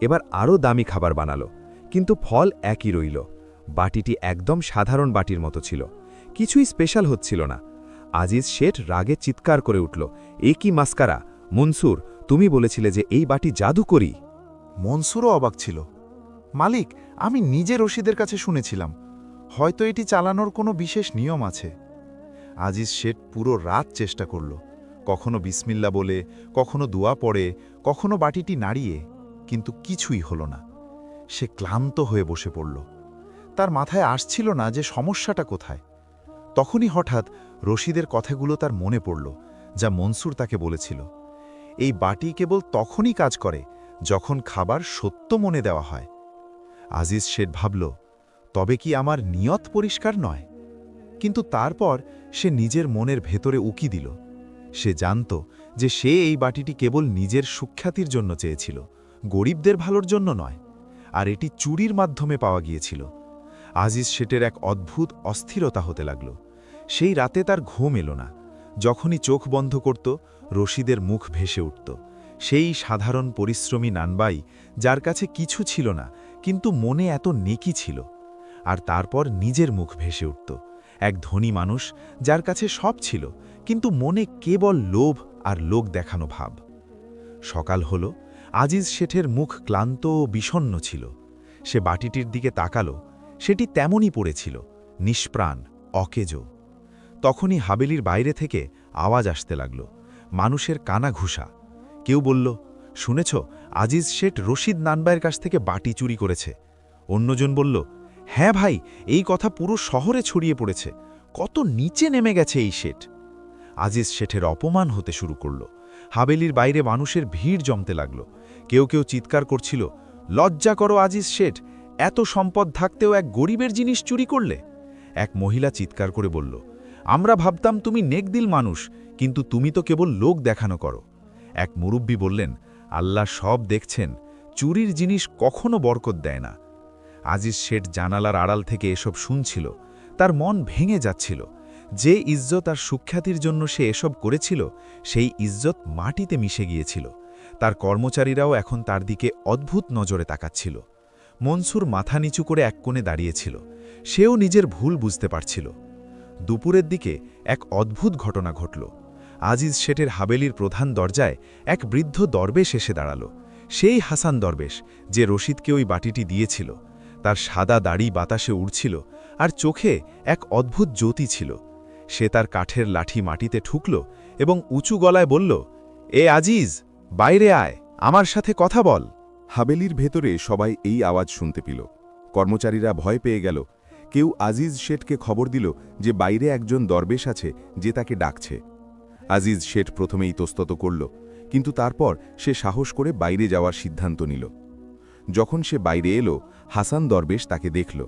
এবার আরও দামি খাবার বানালো, কিন্তু ফল একই রইল। বাটিটি একদম সাধারণ বাটির মতো ছিল, কিছুই স্পেশাল হচ্ছিল না। আজিজ শেঠ রাগে চিৎকার করে উঠল, এ কি মাস্কারা! মনসুর, তুমি বলেছিলে যে এই বাটি জাদুকরি। মনসুরও অবাক ছিল। মালিক, আমি নিজে রশিদের কাছে শুনেছিলাম, হয়তো এটি চালানোর কোনো বিশেষ নিয়ম আছে। আজিজ শেঠ পুরো রাত চেষ্টা করল, কখনো বিসমিল্লা বলে, কখনো দোয়া পড়ে, কখনো বাটিটি নাড়িয়ে, কিন্তু কিছুই হলো না। সে ক্লান্ত হয়ে বসে পড়ল। তার মাথায় আসছিল না যে সমস্যাটা কোথায়। তখনই হঠাৎ রশিদের কথাগুলো তার মনে পড়ল, যা মনসুর তাকে বলেছিল। এই বাটি কেবল তখনই কাজ করে যখন খাবার সত্য মনে দেওয়া হয়। আজিজ শেঠ ভাবল, তবে কি আমার নিয়ত পরিষ্কার নয়? কিন্তু তারপর সে নিজের মনের ভেতরে উকি দিল। সে জানত যে সে এই বাটিটি কেবল নিজের সুখ্যাতির জন্য চেয়েছিল, গরিবদের ভালোর জন্য নয়। আর এটি চুরির মাধ্যমে পাওয়া গিয়েছিল। আজিজ শেঠের এক অদ্ভুত অস্থিরতা হতে লাগল। সেই রাতে তার ঘুম এলো না। যখনই চোখ বন্ধ করত, রশিদের মুখ ভেসে উঠত। সেই সাধারণ পরিশ্রমী নানবাই, যার কাছে কিছু ছিল না কিন্তু মনে এত নেকি ছিল। আর তারপর নিজের মুখ ভেসে উঠত, এক ধনী মানুষ যার কাছে সব ছিল কিন্তু মনে কেবল লোভ আর লোক দেখানো ভাব। সকাল হল, আজিজ শেঠের মুখ ক্লান্ত ও বিষণ্ণ ছিল। সে বাটিটির দিকে তাকালো, সেটি তেমনই পড়েছিল, নিষ্প্রাণ, অকেজো। তখনই হাবেলির বাইরে থেকে আওয়াজ আসতে লাগল, মানুষের কানাঘুষা। কেউ বলল, শুনেছ, আজিজ শেঠ রশিদ নানবাইয়ের কাছ থেকে বাটি চুরি করেছে। অন্যজন বলল, হ্যাঁ ভাই, এই কথা পুরো শহরে ছড়িয়ে পড়েছে, কত নিচে নেমে গেছে এই শেঠ। আজিজ শেঠের অপমান হতে শুরু করল। হাবেলির বাইরে মানুষের ভিড় জমতে লাগল। কেউ কেউ চিৎকার করছিল, লজ্জা করো আজিজ শেঠ, এত সম্পদ থাকতেও এক গরিবের জিনিস চুরি করলে। এক মহিলা চিৎকার করে বলল, আমরা ভাবতাম তুমি নেকদিল মানুষ, কিন্তু তুমি তো কেবল লোক দেখানো করো। এক মুরব্বী বললেন, আল্লাহ সব দেখছেন, চুরির জিনিস কখনো বরকত দেয় না। আজিজ শেঠ জানালার আড়াল থেকে এসব শুনছিল। তার মন ভেঙে যাচ্ছিল। যে ইজ্জত আর সুখ্যাতির জন্য সে এসব করেছিল, সেই ইজ্জত মাটিতে মিশে গিয়েছিল। তার কর্মচারীরাও এখন তার দিকে অদ্ভুত নজরে তাকাচ্ছিল। মনসুর মাথা নিচু করে এক কোণে দাঁড়িয়েছিল। সেও নিজের ভুল বুঝতে পারছিল। দুপুরের দিকে এক অদ্ভুত ঘটনা ঘটল। আজিজ শেঠের হাবেলির প্রধান দরজায় এক বৃদ্ধ দরবেশ এসে দাঁড়াল। সেই হাসান দরবেশ, যে রশিদকে ওই বাটিটি দিয়েছিল। তার সাদা দাড়ি বাতাসে উড়ছিল, আর চোখে এক অদ্ভুত জ্যোতি ছিল। সে তার কাঠের লাঠি মাটিতে ঠুকল এবং উঁচু গলায় বলল, এ আজিজ, বাইরে আয়, আমার সাথে কথা বল। হাবেলির ভেতরে সবাই এই আওয়াজ শুনতে পেল। কর্মচারীরা ভয় পেয়ে গেল। কেউ আজিজ শেঠকে খবর দিল যে বাইরে একজন দরবেশ আছে যে তাকে ডাকছে। আজিজ শেঠ প্রথমে ইতস্তত করল, কিন্তু তারপর সে সাহস করে বাইরে যাওয়ার সিদ্ধান্ত নিল। যখন সে বাইরে এলো, হাসান দরবেশ তাকে দেখল।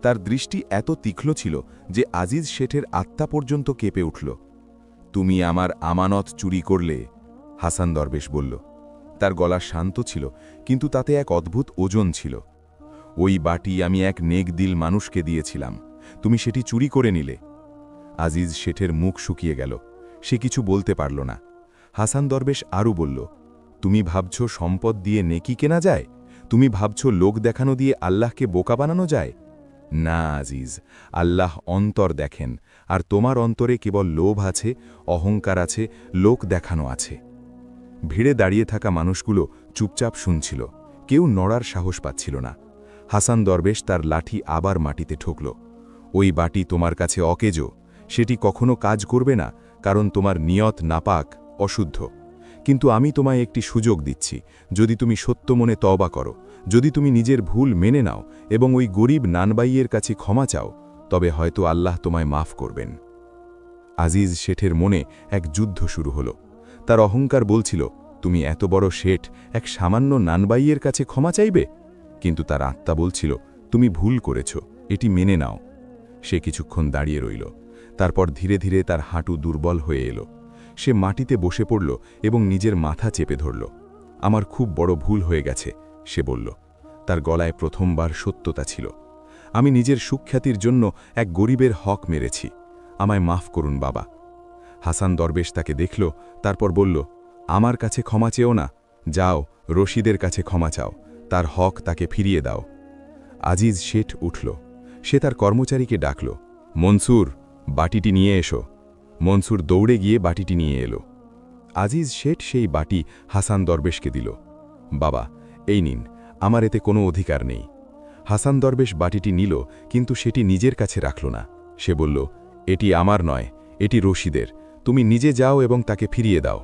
তার দৃষ্টি এত তীক্ষ্ণ ছিল যে আজিজ শেঠের আত্মা পর্যন্ত কেঁপে উঠল। তুমি আমার আমানত চুরি করলে, হাসান দরবেশ বলল। তার গলা শান্ত ছিল, কিন্তু তাতে এক অদ্ভুত ওজন ছিল। ওই বাটি আমি এক নেকদিল মানুষকে দিয়েছিলাম, তুমি সেটি চুরি করে নিলে। আজিজ শেঠের মুখ শুকিয়ে গেল। সে কিছু বলতে পারল না। হাসান দরবেশ আরও বলল, তুমি ভাবছ সম্পদ দিয়ে নেকি কেনা যায়? তুমি ভাবছ লোক দেখানো দিয়ে আল্লাহকে বোকা বানানো যায়? না আজিজ, আল্লাহ অন্তর দেখেন, আর তোমার অন্তরে কেবল লোভ আছে, অহংকার আছে, লোক দেখানো আছে। ভিড়ে দাঁড়িয়ে থাকা মানুষগুলো চুপচাপ শুনছিল, কেউ নড়ার সাহস পাচ্ছিল না। হাসান দরবেশ তার লাঠি আবার মাটিতে ঠুকল। ওই বাটি তোমার কাছে অকেজো, সেটি কখনো কাজ করবে না, কারণ তোমার নিয়ত নাপাক, অশুদ্ধ। কিন্তু আমি তোমায় একটি সুযোগ দিচ্ছি, যদি তুমি সত্য মনে তওবা করো, যদি তুমি নিজের ভুল মেনে নাও এবং ওই গরিব নানবাইয়ের কাছে ক্ষমা চাও, তবে হয়তো আল্লাহ তোমায় মাফ করবেন। আজিজ শেঠের মনে এক যুদ্ধ শুরু হলো। তার অহংকার বলছিল, তুমি এত বড় শেঠ এক সামান্য নানবাইয়ের কাছে ক্ষমা চাইবে? কিন্তু তার আত্মা বলছিল, তুমি ভুল করেছ, এটি মেনে নাও। সে কিছুক্ষণ দাঁড়িয়ে রইল। তারপর ধীরে ধীরে তার হাঁটু দুর্বল হয়ে এলো। সে মাটিতে বসে পড়ল এবং নিজের মাথা চেপে ধরল। আমার খুব বড় ভুল হয়ে গেছে, সে বলল। তার গলায় প্রথমবার সত্যতা ছিল। আমি নিজের সুখ্যাতির জন্য এক গরিবের হক মেরেছি। আমায় মাফ করুন বাবা। হাসান দরবেশ তাকে দেখল, তারপর বলল, আমার কাছে ক্ষমা চেও না, যাও রশিদের কাছে ক্ষমা চাও, তার হক তাকে ফিরিয়ে দাও। আজিজ শেঠ উঠল। সে তার কর্মচারীকে ডাকল, মনসুর, বাটিটি নিয়ে এসো। মনসুর দৌড়ে গিয়ে বাটিটি নিয়ে এলো। আজিজ শেঠ সেই বাটি হাসান দরবেশকে দিল। বাবা, এই নিন, আমার এতে কোনো অধিকার নেই। হাসান দরবেশ বাটিটি নিল, কিন্তু সেটি নিজের কাছে রাখল না। সে বলল, এটি আমার নয়, এটি রশিদের, তুমি নিজে যাও এবং তাকে ফিরিয়ে দাও।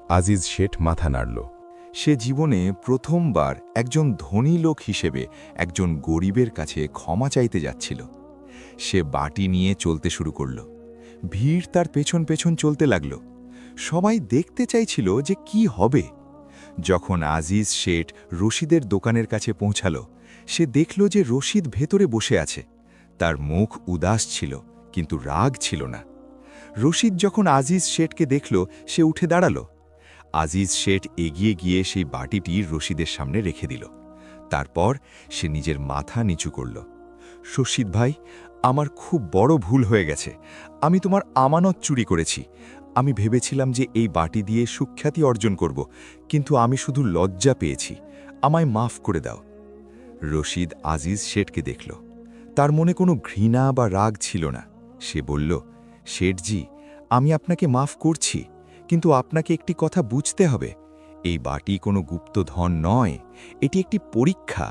আজিজ শেঠ মাথা নাড়ল। সে জীবনে প্রথমবার একজন ধনী লোক হিসেবে একজন গরিবের কাছে ক্ষমা চাইতে যাচ্ছিল। সে বাটি নিয়ে চলতে শুরু করল। ভিড় তার পেছন পেছন চলতে লাগল। সবাই দেখতে চাইছিল যে কি হবে। যখন আজিজ শেঠ রশিদের দোকানের কাছে পৌঁছাল, সে দেখল যে রশিদ ভেতরে বসে আছে। তার মুখ উদাস ছিল, কিন্তু রাগ ছিল না। রশিদ যখন আজিজ শেঠকে দেখল, সে উঠে দাঁড়াল। আজিজ শেঠ এগিয়ে গিয়ে সেই বাটিটি রশিদের সামনে রেখে দিল। তারপর সে নিজের মাথা নিচু করল। রশিদ ভাই, আমার খুব বড় ভুল হয়ে গেছে। আমি তোমার আমানত চুরি করেছি। আমি ভেবেছিলাম যে এই বাটি দিয়ে সুখ্যাতি অর্জন করব, কিন্তু আমি শুধু লজ্জা পেয়েছি। আমায় মাফ করে দাও। রশিদ আজিজ শেঠকে দেখল। তার মনে কোনো ঘৃণা বা রাগ ছিল না। সে বলল, শেঠজি, আমি আপনাকে মাফ করছি, কিন্তু আপনাকে একটি কথা বুঝতে হবে। এই বাটি কোনো গুপ্তধন নয়, এটি একটি পরীক্ষা।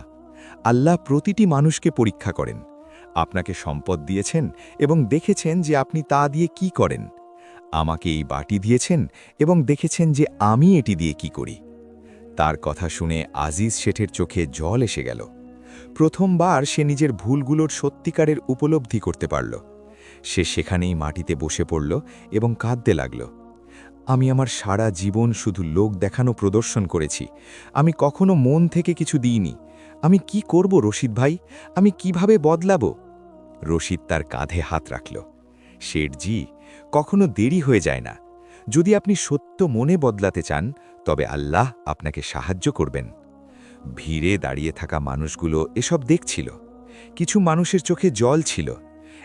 আল্লাহ প্রতিটি মানুষকে পরীক্ষা করেন। আপনাকে সম্পদ দিয়েছেন এবং দেখেছেন যে আপনি তা দিয়ে কি করেন। আমাকে এই বাটি দিয়েছেন এবং দেখেছেন যে আমি এটি দিয়ে কি করি। তার কথা শুনে আজিজ শেঠের চোখে জল এসে গেল। প্রথমবার সে নিজের ভুলগুলোর সত্যিকারের উপলব্ধি করতে পারল। সে সেখানেই মাটিতে বসে পড়ল এবং কাঁদতে লাগল। আমি আমার সারা জীবন শুধু লোক দেখানো প্রদর্শন করেছি। আমি কখনো মন থেকে কিছু দিইনি। আমি কি করব রশিদ ভাই? আমি কিভাবে বদলাব? রশিদ তার কাঁধে হাত রাখল। শেঠজি, কখনো দেরি হয়ে যায় না। যদি আপনি সত্য মনে বদলাতে চান, তবে আল্লাহ আপনাকে সাহায্য করবেন। ভিড়ে দাঁড়িয়ে থাকা মানুষগুলো এসব দেখছিল। কিছু মানুষের চোখে জল ছিল।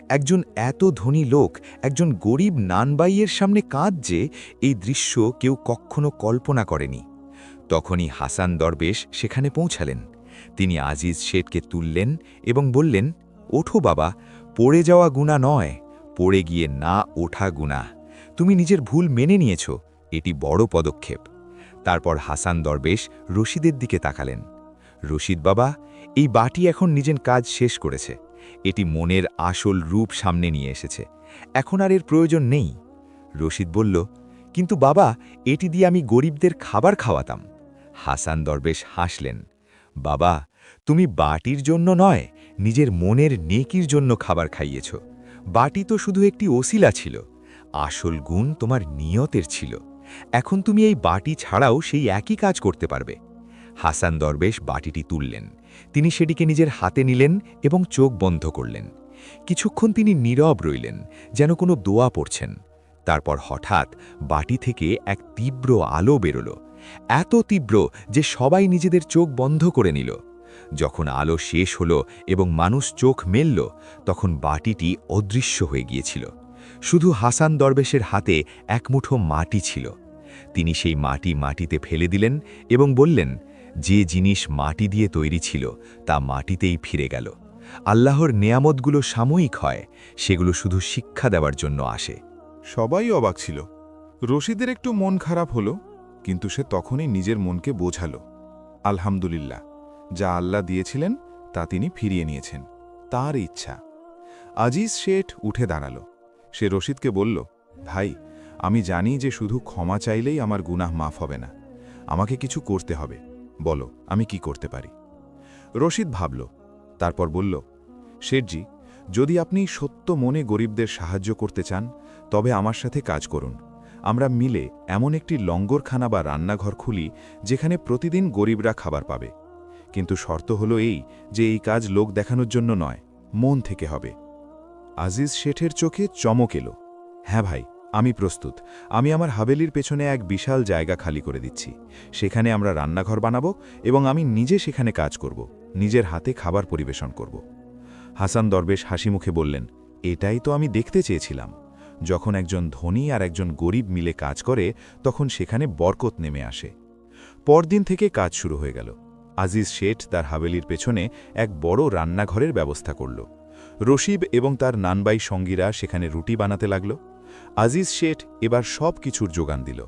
একজন এত ধনী লোক একজন গরিব নানবাইয়ের সামনে কাঁদছে, এই দৃশ্য কেউ কখনো কল্পনা করেনি। তখনই হাসান দরবেশ সেখানে পৌঁছালেন। তিনি আজিজ শেঠকে তুললেন এবং বললেন, ওঠো বাবা, পড়ে যাওয়া গুনাহ নয়, পড়ে গিয়ে না ওঠা গুনাহ। তুমি নিজের ভুল মেনে নিয়েছ, এটি বড় পদক্ষেপ। তারপর হাসান দরবেশ রশিদের দিকে তাকালেন। রশিদ বাবা, এই বাটি এখন নিজের কাজ শেষ করেছে। এটি মনের আসল রূপ সামনে নিয়ে এসেছে। এখন আর এর প্রয়োজন নেই। রশিদ বলল, কিন্তু বাবা, এটি দিয়ে আমি গরিবদের খাবার খাওয়াতাম। হাসান দরবেশ হাসলেন। বাবা, তুমি বাটির জন্য নয়, নিজের মনের নেকির জন্য খাবার খাইয়েছ। বাটি তো শুধু একটি ওসিলা ছিল, আসল গুণ তোমার নিয়তের ছিল। এখন তুমি এই বাটি ছাড়াও সেই একই কাজ করতে পারবে। হাসান দরবেশ বাটিটি তুললেন। তিনি সেটিকে নিজের হাতে নিলেন এবং চোখ বন্ধ করলেন। কিছুক্ষণ তিনি নীরব রইলেন, যেন কোনো দোয়া পড়ছেন। তারপর হঠাৎ বাটি থেকে এক তীব্র আলো বেরোল, এত তীব্র যে সবাই নিজেদের চোখ বন্ধ করে নিল। যখন আলো শেষ হলো এবং মানুষ চোখ মেলল, তখন বাটিটি অদৃশ্য হয়ে গিয়েছিল। শুধু হাসান দরবেশের হাতে এক মুঠো মাটি ছিল। তিনি সেই মাটি মাটিতে ফেলে দিলেন এবং বললেন, যে জিনিস মাটি দিয়ে তৈরি ছিল তা মাটিতেই ফিরে গেল। আল্লাহর নেয়ামতগুলো সাময়িক হয়, সেগুলো শুধু শিক্ষা দেওয়ার জন্য আসে। সবাই অবাক ছিল। রশিদের একটু মন খারাপ হলো, কিন্তু সে তখনই নিজের মনকে বোঝাল, আলহামদুলিল্লাহ, যা আল্লাহ দিয়েছিলেন তা তিনি ফিরিয়ে নিয়েছেন, তার ইচ্ছা। আজিজ শেঠ উঠে দাঁড়াল। সে রশিদকে বলল, ভাই, আমি জানি যে শুধু ক্ষমা চাইলেই আমার গুনাহ মাফ হবে না, আমাকে কিছু করতে হবে। বলো, আমি কি করতে পারি? রশিদ ভাবল, তারপর বলল, শেঠজি, যদি আপনি সত্য মনে গরিবদের সাহায্য করতে চান, তবে আমার সাথে কাজ করুন। আমরা মিলে এমন একটি লঙ্গরখানা বা রান্নাঘর খুলি যেখানে প্রতিদিন গরিবরা খাবার পাবে। কিন্তু শর্ত হলো এই যে এই কাজ লোক দেখানোর জন্য নয়, মন থেকে হবে। আজিজ শেঠের চোখে চমক এলো। হ্যাঁ ভাই, আমি প্রস্তুত। আমি আমার হাভেলির পেছনে এক বিশাল জায়গা খালি করে দিচ্ছি। সেখানে আমরা রান্নাঘর বানাবো এবং আমি নিজে সেখানে কাজ করব, নিজের হাতে খাবার পরিবেশন করব। হাসান দরবেশ হাসি মুখে বললেন, এটাই তো আমি দেখতে চেয়েছিলাম। যখন একজন ধনী আর একজন গরিব মিলে কাজ করে তখন সেখানে বরকত নেমে আসে। পরদিন থেকে কাজ শুরু হয়ে গেল। আজিজ শেঠ তার হাভেলির পেছনে এক বড় রান্নাঘরের ব্যবস্থা করল। রশিদ এবং তার নানবাই সঙ্গীরা সেখানে রুটি বানাতে লাগল। আজিজ শেঠ এবার সব কিছুর যোগান দিল,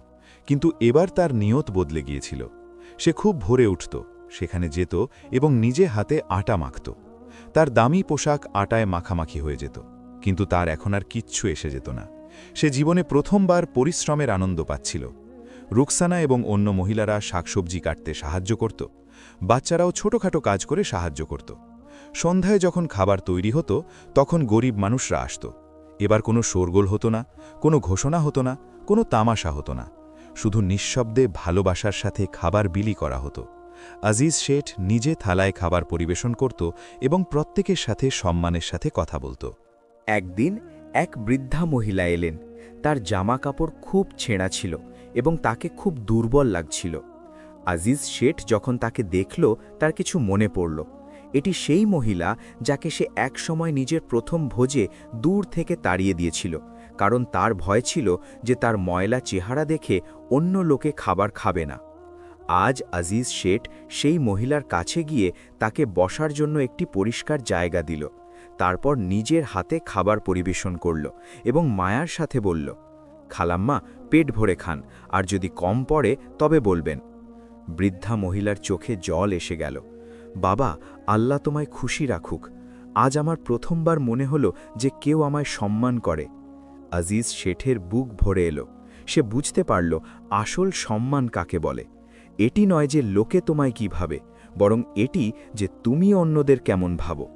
কিন্তু এবার তার নিয়ত বদলে গিয়েছিল। সে খুব ভোরে উঠত, সেখানে যেত এবং নিজে হাতে আটা মাখত। তার দামি পোশাক আটায় মাখামাখি হয়ে যেত, কিন্তু তার এখন আর কিচ্ছু এসে যেত না। সে জীবনে প্রথমবার পরিশ্রমের আনন্দ পাচ্ছিল। রুকসানা এবং অন্য মহিলারা শাকসবজি কাটতে সাহায্য করত, বাচ্চারাও ছোটখাটো কাজ করে সাহায্য করত। সন্ধ্যায় যখন খাবার তৈরি হতো তখন গরিব মানুষরা আসত। এবার কোনো শোরগোল হতো না, কোনো ঘোষণা হতো না, কোনো তামাশা হতো না। শুধু নিঃশব্দে ভালোবাসার সাথে খাবার বিলি করা হতো। আজিজ শেঠ নিজে থালায় খাবার পরিবেশন করত এবং প্রত্যেকের সাথে সম্মানের সাথে কথা বলত। একদিন এক বৃদ্ধা মহিলা এলেন। তার জামা কাপড় খুব ছেঁড়া ছিল এবং তাকে খুব দুর্বল লাগছিল। আজিজ শেঠ যখন তাকে দেখল তার কিছু মনে পড়ল। এটি সেই মহিলা যাকে সে একসময় নিজের প্রথম ভোজে দূর থেকে তাড়িয়ে দিয়েছিল, কারণ তার ভয় ছিল যে তার ময়লা চেহারা দেখে অন্য লোকে খাবার খাবে না। আজ আজিজ শেঠ সেই মহিলার কাছে গিয়ে তাকে বসার জন্য একটি পরিষ্কার জায়গা দিল। তারপর নিজের হাতে খাবার পরিবেশন করল এবং মায়ার সাথে বলল, খালাম্মা, পেট ভরে খান, আর যদি কম পড়ে তবে বলবেন। বৃদ্ধা মহিলার চোখে জল এসে গেল। বাবা, আল্লাহ তোমায় খুশি রাখুক। আজ আমার প্রথমবার মনে হলো যে কেউ আমায় সম্মান করে। আজিজ শেঠের বুক ভরে এলো। সে বুঝতে পারল আসল সম্মান কাকে বলে। এটি নয় যে লোকে তোমায় কি ভাবে, বরং এটি যে তুমি অন্যদের কেমন ভাবো।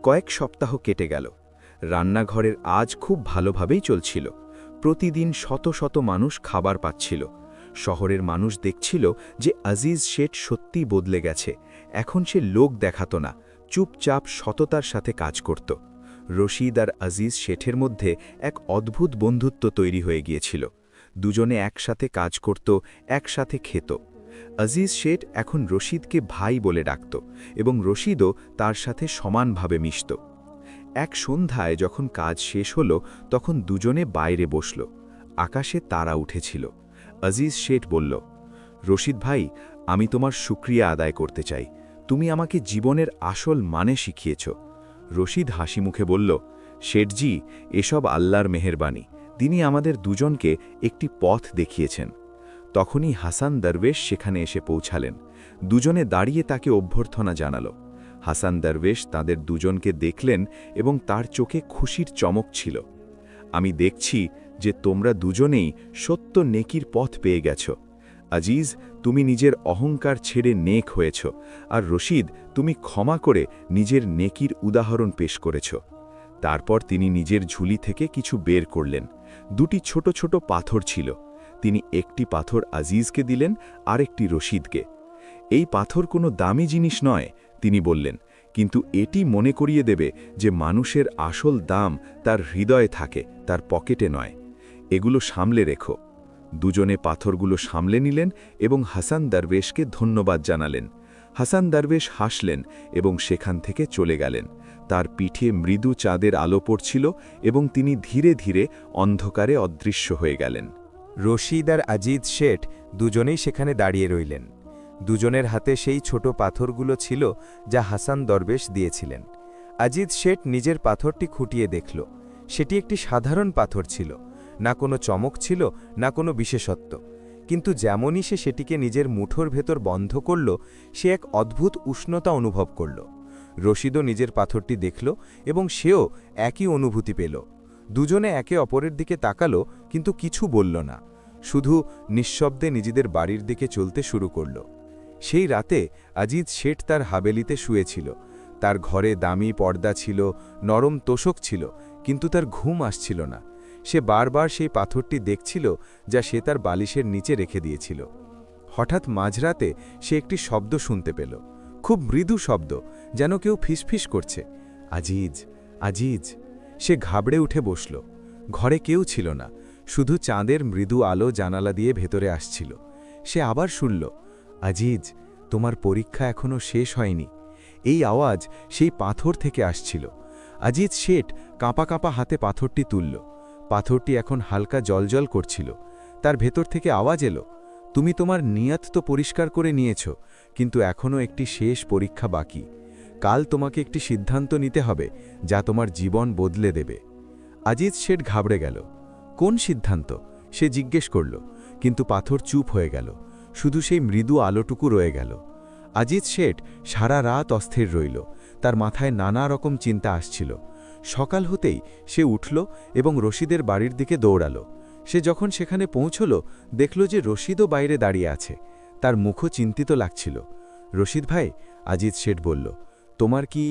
কয়েক সপ্তাহ কেটে গেল। রান্নাঘরের আজ খুব ভালোভাবেই চলছিল। প্রতিদিন শত শত মানুষ খাবার পাচ্ছিল। শহরের মানুষ দেখছিল যে আজিজ শেঠ সত্যি বদলে গেছে। এখন সে লোক দেখাতো না, চুপচাপ সততার সাথে কাজ করত। রশিদ আর আজিজ শেঠের মধ্যে এক অদ্ভুত বন্ধুত্ব তৈরি হয়ে গিয়েছিল। দুজনে একসাথে কাজ করত, একসাথে খেত। আজিজ শেঠ এখন রশিদকে ভাই বলে ডাকত এবং রশিদও তার সাথে সমানভাবে মিশত। এক সন্ধ্যায় যখন কাজ শেষ হলো তখন দুজনে বাইরে বসল। আকাশে তারা উঠেছিল। আজিজ শেঠ বলল, রশিদ ভাই, আমি তোমার শুকরিয়া আদায় করতে চাই। তুমি আমাকে জীবনের আসল মানে শিখিয়েছ। রশিদ হাসি মুখে বলল, শেঠজি, এসব আল্লাহর মেহেরবানি। তিনি আমাদের দুজনকে একটি পথ দেখিয়েছেন। তখনই হাসান দরবেশ সেখানে এসে পৌঁছালেন। দুজনে দাঁড়িয়ে তাকে অভ্যর্থনা জানাল। হাসান দরবেশ তাদের দুজনকে দেখলেন এবং তার চোখে খুশির চমক ছিল। আমি দেখছি যে তোমরা দুজনেই সত্য নেকির পথ পেয়ে গেছ। আজিজ, তুমি নিজের অহংকার ছেড়ে নেক হয়েছ, আর রশিদ, তুমি ক্ষমা করে নিজের নেকির উদাহরণ পেশ করেছ। তারপর তিনি নিজের ঝুলি থেকে কিছু বের করলেন। দুটি ছোট ছোট পাথর ছিল। তিনি একটি পাথর আজিজকে দিলেন, আরেকটি রশিদকে। এই পাথর কোনো দামি জিনিস নয়, তিনি বললেন, কিন্তু এটি মনে করিয়ে দেবে যে মানুষের আসল দাম তার হৃদয়ে থাকে, তার পকেটে নয়। এগুলো সামলে রেখো। দুজনে পাথরগুলো সামলে নিলেন এবং হাসান দরবেশকে ধন্যবাদ জানালেন। হাসান দরবেশ হাসলেন এবং সেখান থেকে চলে গেলেন। তার পিঠে মৃদু চাঁদের আলো পড়ছিল এবং তিনি ধীরে ধীরে অন্ধকারে অদৃশ্য হয়ে গেলেন। রশিদ আর আজিজ শেঠ দুজনেই সেখানে দাঁড়িয়ে রইলেন। দুজনের হাতে সেই ছোট পাথরগুলো ছিল যা হাসান দরবেশ দিয়েছিলেন। আজিজ শেঠ নিজের পাথরটি খুঁটিয়ে দেখল। সেটি একটি সাধারণ পাথর ছিল, না কোনো চমক ছিল, না কোনো বিশেষত্ব। কিন্তু যেমনই সে সেটিকে নিজের মুঠোর ভেতর বন্ধ করল, সে এক অদ্ভুত উষ্ণতা অনুভব করল। রশিদও নিজের পাথরটি দেখল এবং সেও একই অনুভূতি পেল। দুজনে একে অপরের দিকে তাকালো, কিন্তু কিছু বলল না, শুধু নিঃশব্দে নিজেদের বাড়ির দিকে চলতে শুরু করল। সেই রাতে আজিজ শেঠ তার হাবেলিতে শুয়েছিল। তার ঘরে দামি পর্দা ছিল, নরম তোষক ছিল, কিন্তু তার ঘুম আসছিল না। সে বারবার সেই পাথরটি দেখছিল যা সে তার বালিশের নিচে রেখে দিয়েছিল। হঠাৎ মাঝরাতে সে একটি শব্দ শুনতে পেল, খুব মৃদু শব্দ, যেন কেউ ফিসফিস করছে, আজিজ, আজিজ। সে ঘাবড়ে উঠে বসল। ঘরে কেউ ছিল না, শুধু চাঁদের মৃদু আলো জানালা দিয়ে ভেতরে আসছিল। সে আবার শুনল, আজিজ, তোমার পরীক্ষা এখনো শেষ হয়নি। এই আওয়াজ সেই পাথর থেকে আসছিল। আজিজ শেঠ কাঁপা কাঁপা হাতে পাথরটি তুলল। পাথরটি এখন হালকা জলজল করছিল। তার ভেতর থেকে আওয়াজ এলো, তুমি তোমার নিয়ত তো পরিষ্কার করে নিয়েছ, কিন্তু এখনও একটি শেষ পরীক্ষা বাকি। কাল তোমাকে একটি সিদ্ধান্ত নিতে হবে যা তোমার জীবন বদলে দেবে। আজিজ শেঠ ঘাবড়ে গেল। কোন সিদ্ধান্ত? সে জিজ্ঞেস করল, কিন্তু পাথর চুপ হয়ে গেল। শুধু সেই মৃদু আলোটুকু রয়ে গেল। আজিজ শেঠ সারা রাত অস্থির রইল। তার মাথায় নানা রকম চিন্তা আসছিল। সকাল হতেই সে উঠল এবং রশিদের বাড়ির দিকে দৌড়াল। সে যখন সেখানে পৌঁছল, দেখল যে রশিদও বাইরে দাঁড়িয়ে আছে। তার মুখও চিন্তিত লাগছিল। রশিদ ভাই, আজিজ শেঠ বলল, তোমার কি?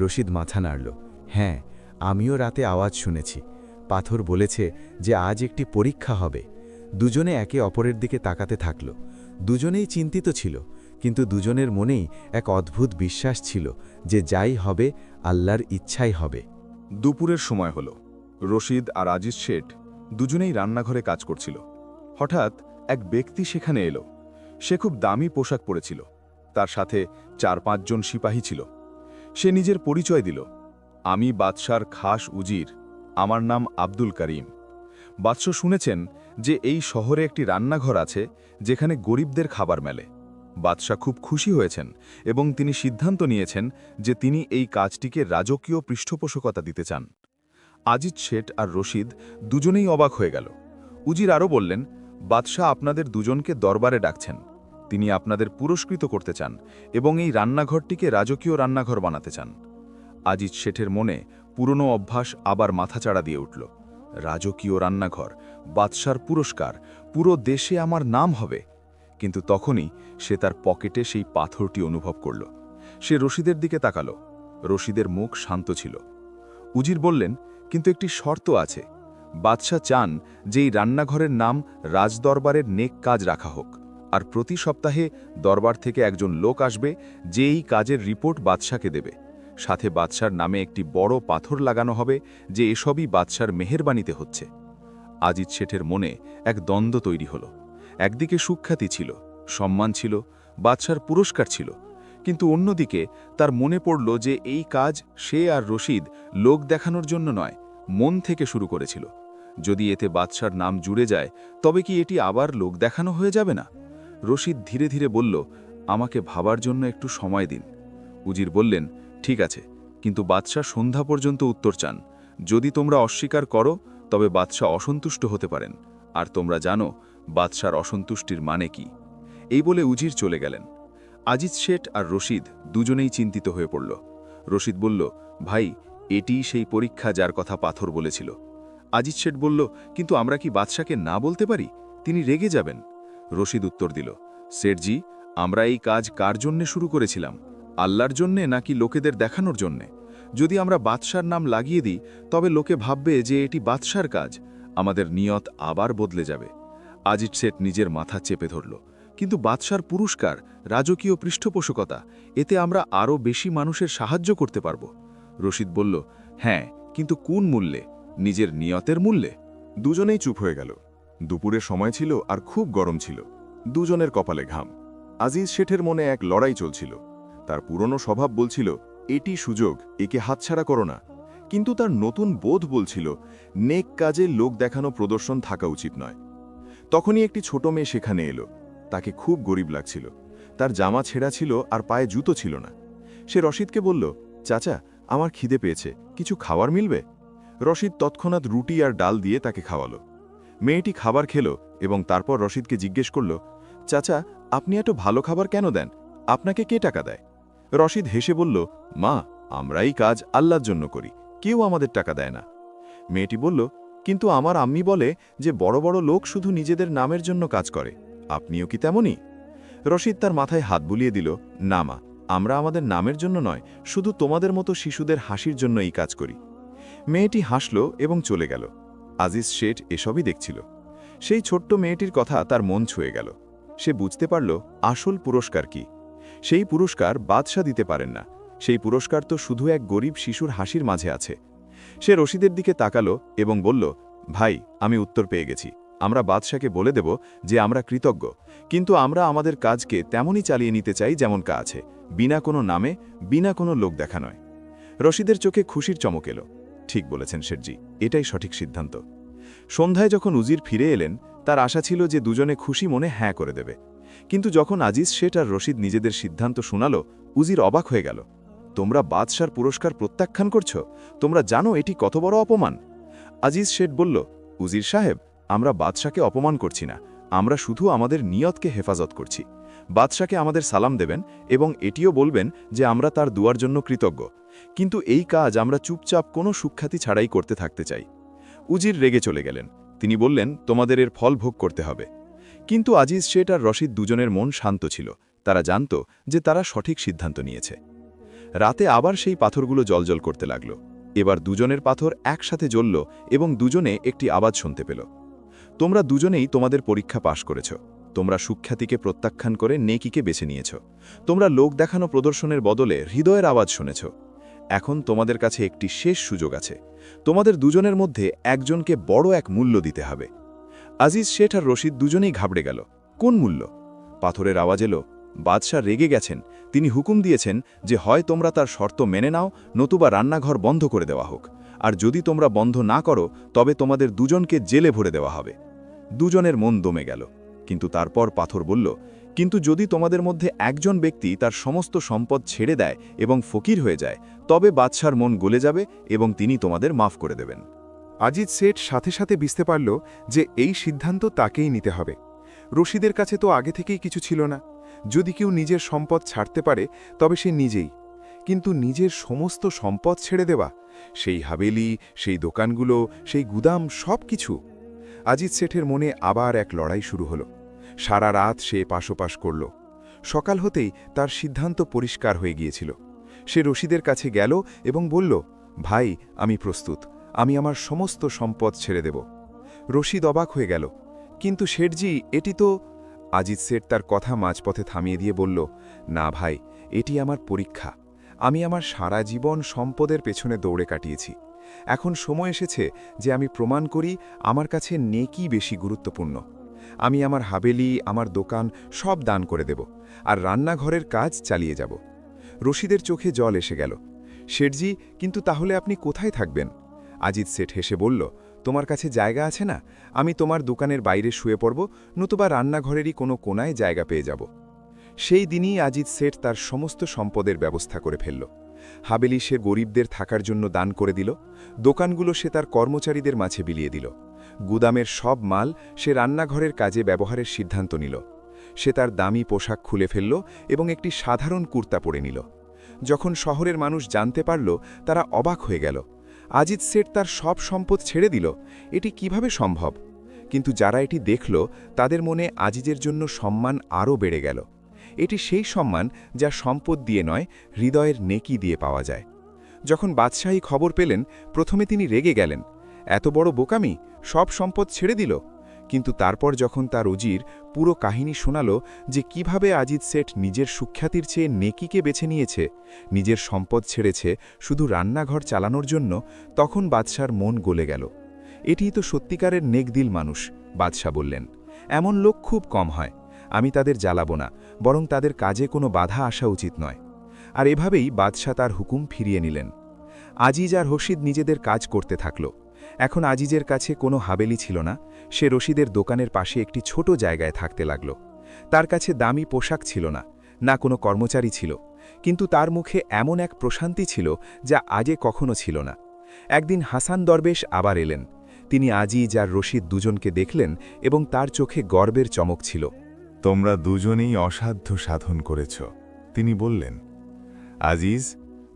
রশিদ মাথা নাড়ল। হ্যাঁ, আমিও রাতে আওয়াজ শুনেছি। পাথর বলেছে যে আজ একটি পরীক্ষা হবে। দুজনে একে অপরের দিকে তাকাতে থাকল। দুজনেই চিন্তিত ছিল, কিন্তু দুজনের মনেই এক অদ্ভুত বিশ্বাস ছিল যে যাই হবে আল্লাহর ইচ্ছাই হবে। দুপুরের সময় হলো। রশিদ আর আজিজ শেঠ দুজনেই রান্নাঘরে কাজ করছিল। হঠাৎ এক ব্যক্তি সেখানে এলো। সে খুব দামি পোশাক পরেছিল। তার সাথে 4-5 জন সিপাহী ছিল। সে নিজের পরিচয় দিল, আমি বাদশার খাস উজির, আমার নাম আব্দুল করিম। বাদশা শুনেছেন যে এই শহরে একটি রান্নাঘর আছে যেখানে গরিবদের খাবার মেলে। বাদশা খুব খুশি হয়েছেন এবং তিনি সিদ্ধান্ত নিয়েছেন যে তিনি এই কাজটিকে রাজকীয় পৃষ্ঠপোষকতা দিতে চান। আজিজ শেঠ আর রশিদ দুজনেই অবাক হয়ে গেল। উজির আরও বললেন, বাদশাহ আপনাদের দুজনকে দরবারে ডাকছেন। তিনি আপনাদের পুরস্কৃত করতে চান এবং এই রান্নাঘরটিকে রাজকীয় রান্নাঘর বানাতে চান। আজিজ শেঠের মনে পুরনো অভ্যাস আবার মাথাচাড়া দিয়ে উঠল। রাজকীয় রান্নাঘর, বাদশার পুরস্কার, পুরো দেশে আমার নাম হবে। কিন্তু তখনই সে তার পকেটে সেই পাথরটি অনুভব করল। সে রশিদের দিকে তাকালো। রশিদের মুখ শান্ত ছিল। উজির বললেন, কিন্তু একটি শর্ত আছে। বাদশাহ চান যে এই রান্নাঘরের নাম রাজদরবারের নেক কাজ রাখা হোক, আর প্রতি সপ্তাহে দরবার থেকে একজন লোক আসবে যে এই কাজের রিপোর্ট বাদশাকে দেবে। সাথে বাদশার নামে একটি বড় পাথর লাগানো হবে যে এসবই বাদশার মেহেরবানিতে হচ্ছে। আজিজ শেঠের মনে এক দ্বন্দ্ব তৈরি হলো। একদিকে সুখ্যাতি ছিল, সম্মান ছিল, বাদশার পুরস্কার ছিল, কিন্তু অন্যদিকে তার মনে পড়ল যে এই কাজ সে আর রশিদ লোক দেখানোর জন্য নয়, মন থেকে শুরু করেছিল। যদি এতে বাদশার নাম জুড়ে যায় তবে কি এটি আবার লোক দেখানো হয়ে যাবে না? রশিদ ধীরে ধীরে বলল, আমাকে ভাবার জন্য একটু সময় দিন। উজির বললেন, ঠিক আছে, কিন্তু বাদশাহ সন্ধ্যা পর্যন্ত উত্তর চান। যদি তোমরা অস্বীকার করো তবে বাদশাহ অসন্তুষ্ট হতে পারেন, আর তোমরা জানো বাদশার অসন্তুষ্টির মানে কি। এই বলে উজির চলে গেলেন। আজিজ শেঠ আর রশিদ দুজনেই চিন্তিত হয়ে পড়ল। রশিদ বলল, ভাই, এটিই সেই পরীক্ষা যার কথা পাথর বলেছিল। আজিজ শেঠ বলল, কিন্তু আমরা কি বাদশাকে না বলতে পারি? তিনি রেগে যাবেন। রশিদ উত্তর দিল, শেঠজি, আমরা এই কাজ কার জন্যে শুরু করেছিলাম? আল্লাহর জন্যে নাকি লোকেদের দেখানোর জন্যে? যদি আমরা বাদশার নাম লাগিয়ে দিই তবে লোকে ভাববে যে এটি বাদশার কাজ। আমাদের নিয়ত আবার বদলে যাবে। আজিজ শেঠ নিজের মাথা চেপে ধরল। কিন্তু বাদশার পুরস্কার, রাজকীয় পৃষ্ঠপোষকতা, এতে আমরা আরও বেশি মানুষের সাহায্য করতে পারব। রশিদ বলল, হ্যাঁ, কিন্তু কোন মূল্যে? নিজের নিয়তের মূল্যে। দুজনেই চুপ হয়ে গেল। দুপুরের সময় ছিল আর খুব গরম ছিল। দুজনের কপালে ঘাম। আজিজ শেঠের মনে এক লড়াই চলছিল। তার পুরনো স্বভাব বলছিল, এটি সুযোগ, একে হাতছাড়া করো না। কিন্তু তার নতুন বোধ বলছিল, নেক কাজে লোক দেখানো প্রদর্শন থাকা উচিত নয়। তখনই একটি ছোট মেয়ে সেখানে এলো। তাকে খুব গরিব লাগছিল। তার জামা ছেঁড়া ছিল আর পায়ে জুতো ছিল না। সে রশিদকে বলল, চাচা, আমার খিদে পেয়েছে, কিছু খাবার মিলবে? রশিদ তৎক্ষণাৎ রুটি আর ডাল দিয়ে তাকে খাওয়ালো। মেয়েটি খাবার খেল এবং তারপর রশিদকে জিজ্ঞেস করল, চাচা, আপনি এত ভালো খাবার কেন দেন? আপনাকে কে টাকা দেয়? রশিদ হেসে বলল, মা, আমরা এই কাজ আল্লাহর জন্য করি, কেউ আমাদের টাকা দেয় না। মেয়েটি বলল, কিন্তু আমার আম্মি বলে যে বড় বড় লোক শুধু নিজেদের নামের জন্য কাজ করে, আপনিও কি তেমনই? রশিদ তার মাথায় হাত বুলিয়ে দিল, না মা, আমরা আমাদের নামের জন্য নয়, শুধু তোমাদের মতো শিশুদের হাসির জন্য এই কাজ করি। মেয়েটি হাসল এবং চলে গেল। আজিজ শেঠ এসবই দেখছিল। সেই ছোট্ট মেয়েটির কথা তার মন ছুঁয়ে গেল। সে বুঝতে পারল আসল পুরস্কার কি। সেই পুরস্কার বাদশাহ দিতে পারেন না। সেই পুরস্কার তো শুধু এক গরিব শিশুর হাসির মাঝে আছে। সে রশিদের দিকে তাকালো এবং বলল, ভাই, আমি উত্তর পেয়ে গেছি। আমরা বাদশাকে বলে দেব যে আমরা কৃতজ্ঞ, কিন্তু আমরা আমাদের কাজকে তেমনই চালিয়ে নিতে চাই যেমন কা আছে, বিনা কোনো নামে, বিনা কোনো লোক দেখা নয়। রশিদের চোখে খুশির চমক এলো। ঠিক বলেছেন শেঠজি, এটাই সঠিক সিদ্ধান্ত। সন্ধ্যায় যখন উজির ফিরে এলেন, তার আশা ছিল যে দুজনে খুশি মনে হ্যাঁ করে দেবে। কিন্তু যখন আজিজ শেঠ আর রশিদ নিজেদের সিদ্ধান্ত শোনালো, উজির অবাক হয়ে গেল। তোমরা বাদশার পুরস্কার প্রত্যাখ্যান করছ? তোমরা জানো এটি কত বড় অপমান? আজিজ শেঠ বলল, উজির সাহেব, আমরা বাদশাকে অপমান করছি না, আমরা শুধু আমাদের নিয়তকে হেফাজত করছি। বাদশাকে আমাদের সালাম দেবেন এবং এটিও বলবেন যে আমরা তার দুয়ার জন্য কৃতজ্ঞ, কিন্তু এই কাজ আমরা চুপচাপ কোনো সুখ্যাতি ছাড়াই করতে থাকতে চাই। উজির রেগে চলে গেলেন। তিনি বললেন, তোমাদের এর ফল ভোগ করতে হবে। কিন্তু আজিজ শেঠ আর রশিদ দুজনের মন শান্ত ছিল। তারা জানত যে তারা সঠিক সিদ্ধান্ত নিয়েছে। রাতে আবার সেই পাথরগুলো জ্বলজ্বল করতে লাগল। এবার দুজনের পাথর একসাথে জ্বলল এবং দুজনে একটি আওয়াজ শুনতে পেল। তোমরা দুজনেই তোমাদের পরীক্ষা পাশ করেছ। তোমরা সুখ্যাতিকে প্রত্যাখ্যান করে নেকিকে বেছে নিয়েছ। তোমরা লোক দেখানো প্রদর্শনের বদলে হৃদয়ের আওয়াজ শুনেছ। এখন তোমাদের কাছে একটি শেষ সুযোগ আছে। তোমাদের দুজনের মধ্যে একজনকে বড় এক মূল্য দিতে হবে। আজিজ শেঠ আর রশিদ দুজনেই ঘাবড়ে গেল। কোন মূল্য? পাথরের আওয়াজ এলো, বাদশাহ রেগে গেছেন। তিনি হুকুম দিয়েছেন যে হয় তোমরা তার শর্ত মেনে নাও, নতুবা রান্নাঘর বন্ধ করে দেওয়া হোক, আর যদি তোমরা বন্ধ না করো তবে তোমাদের দুজনকে জেলে ভরে দেওয়া হবে। দুজনের মন দমে গেল। কিন্তু তারপর পাথর বলল, কিন্তু যদি তোমাদের মধ্যে একজন ব্যক্তি তার সমস্ত সম্পদ ছেড়ে দেয় এবং ফকির হয়ে যায়, তবে বাদশার মন গলে যাবে এবং তিনি তোমাদের মাফ করে দেবেন। আজিজ শেঠ সাথে সাথে বুঝতে পারল যে এই সিদ্ধান্ত তাকেই নিতে হবে। রশিদের কাছে তো আগে থেকেই কিছু ছিল না। যদি কেউ নিজের সম্পদ ছাড়তে পারে তবে সে নিজেই, কিন্তু নিজের সমস্ত সম্পদ ছেড়ে দেওয়া, সেই হাবেলি, সেই দোকানগুলো, সেই গুদাম, সব কিছু। আজিজ শেঠের মনে আবার এক লড়াই শুরু হলো। সারা রাত সে পাশোপাশ করল। সকাল হতেই তার সিদ্ধান্ত পরিষ্কার হয়ে গিয়েছিল। সে রশিদের কাছে গেল এবং বলল, ভাই, আমি প্রস্তুত, আমি আমার সমস্ত সম্পদ ছেড়ে দেব। রশিদ অবাক হয়ে গেল, কিন্তু শেঠজি, এটি তো... আজিজ শেঠ তার কথা মাঝপথে থামিয়ে দিয়ে বলল, না ভাই, এটি আমার পরীক্ষা। আমি আমার সারা জীবন সম্পদের পেছনে দৌড়ে কাটিয়েছি। এখন সময় এসেছে যে আমি প্রমাণ করি আমার কাছে নেকি বেশি গুরুত্বপূর্ণ। আমি আমার হাবেলি, আমার দোকান সব দান করে দেব, আর রান্নাঘরের কাজ চালিয়ে যাব। রশিদের চোখে জল এসে গেল। শেঠজি, কিন্তু তাহলে আপনি কোথায় থাকবেন? আজিজ শেঠ হেসে বলল, তোমার কাছে জায়গা আছে না? আমি তোমার দোকানের বাইরে শুয়ে পড়ব, নতুবা রান্নাঘরেরই কোনো কোনায় জায়গা পেয়ে যাব। সেই দিনই আজিজ শেঠ তার সমস্ত সম্পদের ব্যবস্থা করে ফেলল। হাবেলি সে গরিবদের থাকার জন্য দান করে দিল, দোকানগুলো সে তার কর্মচারীদের মাঝে বিলিয়ে দিল, গুদামের সব মাল সে রান্নাঘরের কাজে ব্যবহারের সিদ্ধান্ত নিল। সে তার দামি পোশাক খুলে ফেলল এবং একটি সাধারণ কুর্তা পরে নিল। যখন শহরের মানুষ জানতে পারল, তারা অবাক হয়ে গেল। আজিজ শেঠ তার সব সম্পদ ছেড়ে দিল, এটি কিভাবে সম্ভব? কিন্তু যারা এটি দেখল, তাদের মনে আজিজের জন্য সম্মান আরও বেড়ে গেল। এটি সেই সম্মান যা সম্পদ দিয়ে নয়, হৃদয়ের নেকি দিয়ে পাওয়া যায়। যখন বাদশাহী খবর পেলেন, প্রথমে তিনি রেগে গেলেন। এত বড় বোকামি, সব সম্পদ ছেড়ে দিল। কিন্তু তারপর যখন তার উজির পুরো কাহিনী শোনাল যে কিভাবে আজিজ শেঠ নিজের সুখ্যাতির চেয়ে নেকিকে বেছে নিয়েছে, নিজের সম্পদ ছেড়েছে শুধু রান্নাঘর চালানোর জন্য, তখন বাদশার মন গলে গেল। এটিই তো সত্যিকারের নেকদিল মানুষ, বাদশাহ বললেন। এমন লোক খুব কম হয়। আমি তাদের জ্বালাবো না, বরং তাদের কাজে কোনো বাধা আসা উচিত নয়। আর এভাবেই বাদশাহ তার হুকুম ফিরিয়ে নিলেন। আজিজ আর রশিদ নিজেদের কাজ করতে থাকল। এখন আজিজের কাছে কোনো হাবেলি ছিল না। সে রশিদের দোকানের পাশে একটি ছোট জায়গায় থাকতে লাগল। তার কাছে দামি পোশাক ছিল না, না কোনো কর্মচারী ছিল, কিন্তু তার মুখে এমন এক প্রশান্তি ছিল যা আগে কখনো ছিল না। একদিন হাসান দরবেশ আবার এলেন। তিনি আজিজ আর রশিদ দুজনকে দেখলেন এবং তার চোখে গর্বের চমক ছিল। তোমরা দুজনেই অসাধ্য সাধন করেছ, তিনি বললেন। আজিজ,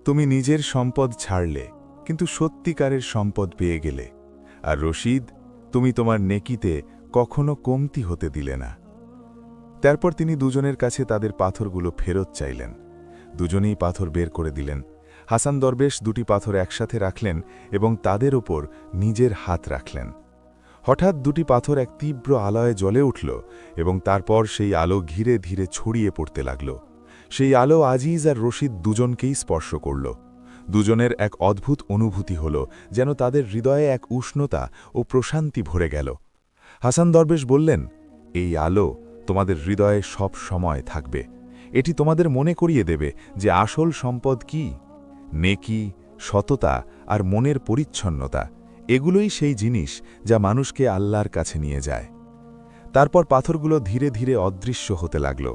তুমি নিজের সম্পদ ছাড়লে, কিন্তু সত্যিকারের সম্পদ পেয়ে গেলে। আর রশিদ, তুমি তোমার নেকিতে কখনো কমতি হতে দিলে না। তারপর তিনি দুজনের কাছে তাদের পাথরগুলো ফেরত চাইলেন। দুজনেই পাথর বের করে দিলেন। হাসান দরবেশ দুটি পাথর একসাথে রাখলেন এবং তাদের ওপর নিজের হাত রাখলেন। হঠাৎ দুটি পাথর এক তীব্র আলোয় জ্বলে উঠল এবং তারপর সেই আলো ধীরে ধীরে ছড়িয়ে পড়তে লাগল। সেই আলো আজিজ আর রশিদ দুজনকেই স্পর্শ করল। দুজনের এক অদ্ভুত অনুভূতি হল, যেন তাদের হৃদয়ে এক উষ্ণতা ও প্রশান্তি ভরে গেল। হাসান দরবেশ বললেন, এই আলো তোমাদের হৃদয়ে সব সময় থাকবে। এটি তোমাদের মনে করিয়ে দেবে যে আসল সম্পদ কি। নেকি, সততা আর মনের পরিচ্ছন্নতা, এগুলোই সেই জিনিস যা মানুষকে আল্লাহর কাছে নিয়ে যায়। তারপর পাথরগুলো ধীরে ধীরে অদৃশ্য হতে লাগল,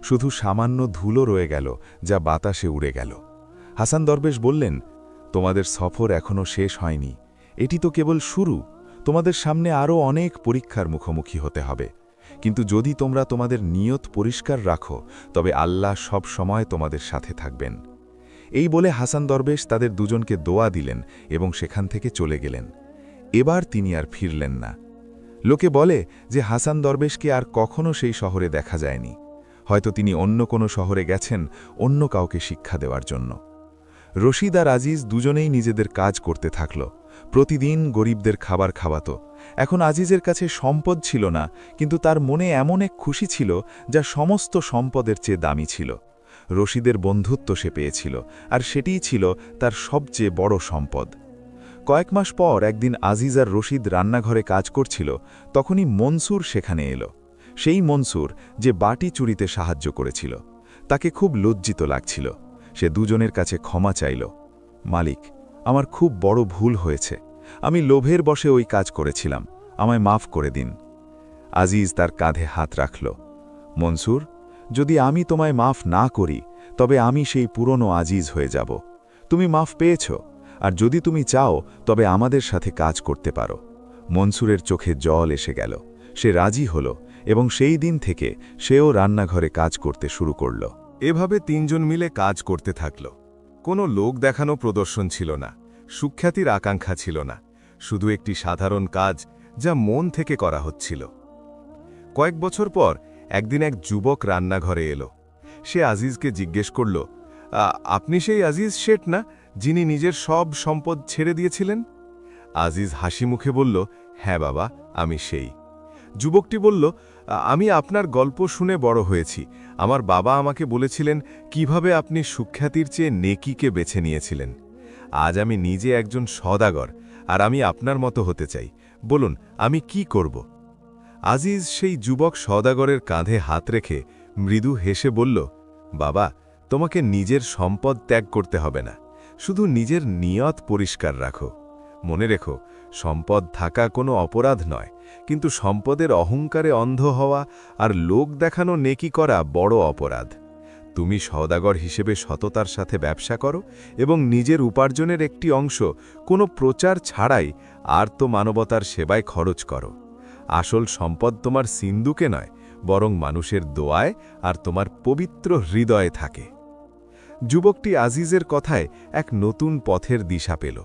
শুধু সামান্য ধুলো রয়ে গেল যা বাতাসে উড়ে গেল। হাসান দরবেশ বললেন, তোমাদের সফর এখনও শেষ হয়নি, এটি তো কেবল শুরু। তোমাদের সামনে আরও অনেক পরীক্ষার মুখোমুখি হতে হবে, কিন্তু যদি তোমরা তোমাদের নিয়ত পরিষ্কার রাখো তবে আল্লাহ সব সময় তোমাদের সাথে থাকবেন। এই বলে হাসান দরবেশ তাদের দুজনকে দোয়া দিলেন এবং সেখান থেকে চলে গেলেন। এবার তিনি আর ফিরলেন না। লোকে বলে যে হাসান দরবেশকে আর কখনো সেই শহরে দেখা যায়নি। হয়তো তিনি অন্য কোনো শহরে গেছেন অন্য কাউকে শিক্ষা দেওয়ার জন্য। রশিদ আর আজিজ দুজনেই নিজেদের কাজ করতে থাকল। প্রতিদিন গরিবদের খাবার খাওয়াত। এখন আজিজের কাছে সম্পদ ছিল না, কিন্তু তার মনে এমন এক খুশি ছিল যা সমস্ত সম্পদের চেয়ে দামি ছিল। রশিদের বন্ধুত্ব সে পেয়েছিল, আর সেটিই ছিল তার সবচেয়ে বড় সম্পদ। কয়েক মাস পর একদিন আজিজ আর রশিদ রান্নাঘরে কাজ করছিল, তখনই মনসুর সেখানে এলো। সেই মনসুর যে বাটি চুরিতে সাহায্য করেছিল। তাকে খুব লজ্জিত লাগছিল। সে দুজনের কাছে ক্ষমা চাইল। মালিক, আমার খুব বড় ভুল হয়েছে। আমি লোভের বশে ওই কাজ করেছিলাম, আমায় মাফ করে দিন। আজিজ তার কাঁধে হাত রাখল। মনসুর, যদি আমি তোমায় মাফ না করি তবে আমি সেই পুরনো আজিজ হয়ে যাব। তুমি মাফ পেয়েছ, আর যদি তুমি চাও তবে আমাদের সাথে কাজ করতে পারো। মনসুরের চোখে জল এসে গেল। সে রাজি হল এবং সেই দিন থেকে সেও রান্নাঘরে কাজ করতে শুরু করল। এভাবে তিনজন মিলে কাজ করতে থাকল। কোনো লোক দেখানো প্রদর্শন ছিল না, সুখ্যাতির আকাঙ্ক্ষা ছিল না, শুধু একটি সাধারণ কাজ যা মন থেকে করা হচ্ছিল। কয়েক বছর পর একদিন এক যুবক রান্নাঘরে এলো। সে আজিজকে জিজ্ঞেস করল, আপনি সেই আজিজ শেঠ না, যিনি নিজের সব সম্পদ ছেড়ে দিয়েছিলেন? আজিজ হাসি মুখে বলল, হ্যাঁ বাবা, আমি সেই। যুবকটি বলল, আমি আপনার গল্প শুনে বড় হয়েছি। আমার বাবা আমাকে বলেছিলেন কিভাবে আপনি সুখ্যাতির চেয়ে নেকিকে বেছে নিয়েছিলেন। আজ আমি নিজে একজন সওদাগর, আর আমি আপনার মতো হতে চাই। বলুন, আমি কি করব? আজিজ সেই যুবক সওদাগরের কাঁধে হাত রেখে মৃদু হেসে বলল, বাবা, তোমাকে নিজের সম্পদ ত্যাগ করতে হবে না, শুধু নিজের নিয়ত পরিষ্কার রাখো। মনে রেখো, সম্পদ থাকা কোনো অপরাধ নয়, কিন্তু সম্পদের অহংকারে অন্ধ হওয়া আর লোক দেখানো নেকি করা বড় অপরাধ। তুমি সওদাগর হিসেবে সততার সাথে ব্যবসা করো এবং নিজের উপার্জনের একটি অংশ কোনো প্রচার ছাড়াই মানবতার সেবায় খরচ করো। আসল সম্পদ তোমার সিন্দুকে নয়, বরং মানুষের দোয়ায় আর তোমার পবিত্র হৃদয়ে থাকে। যুবকটি আজিজের কথায় এক নতুন পথের দিশা পেল।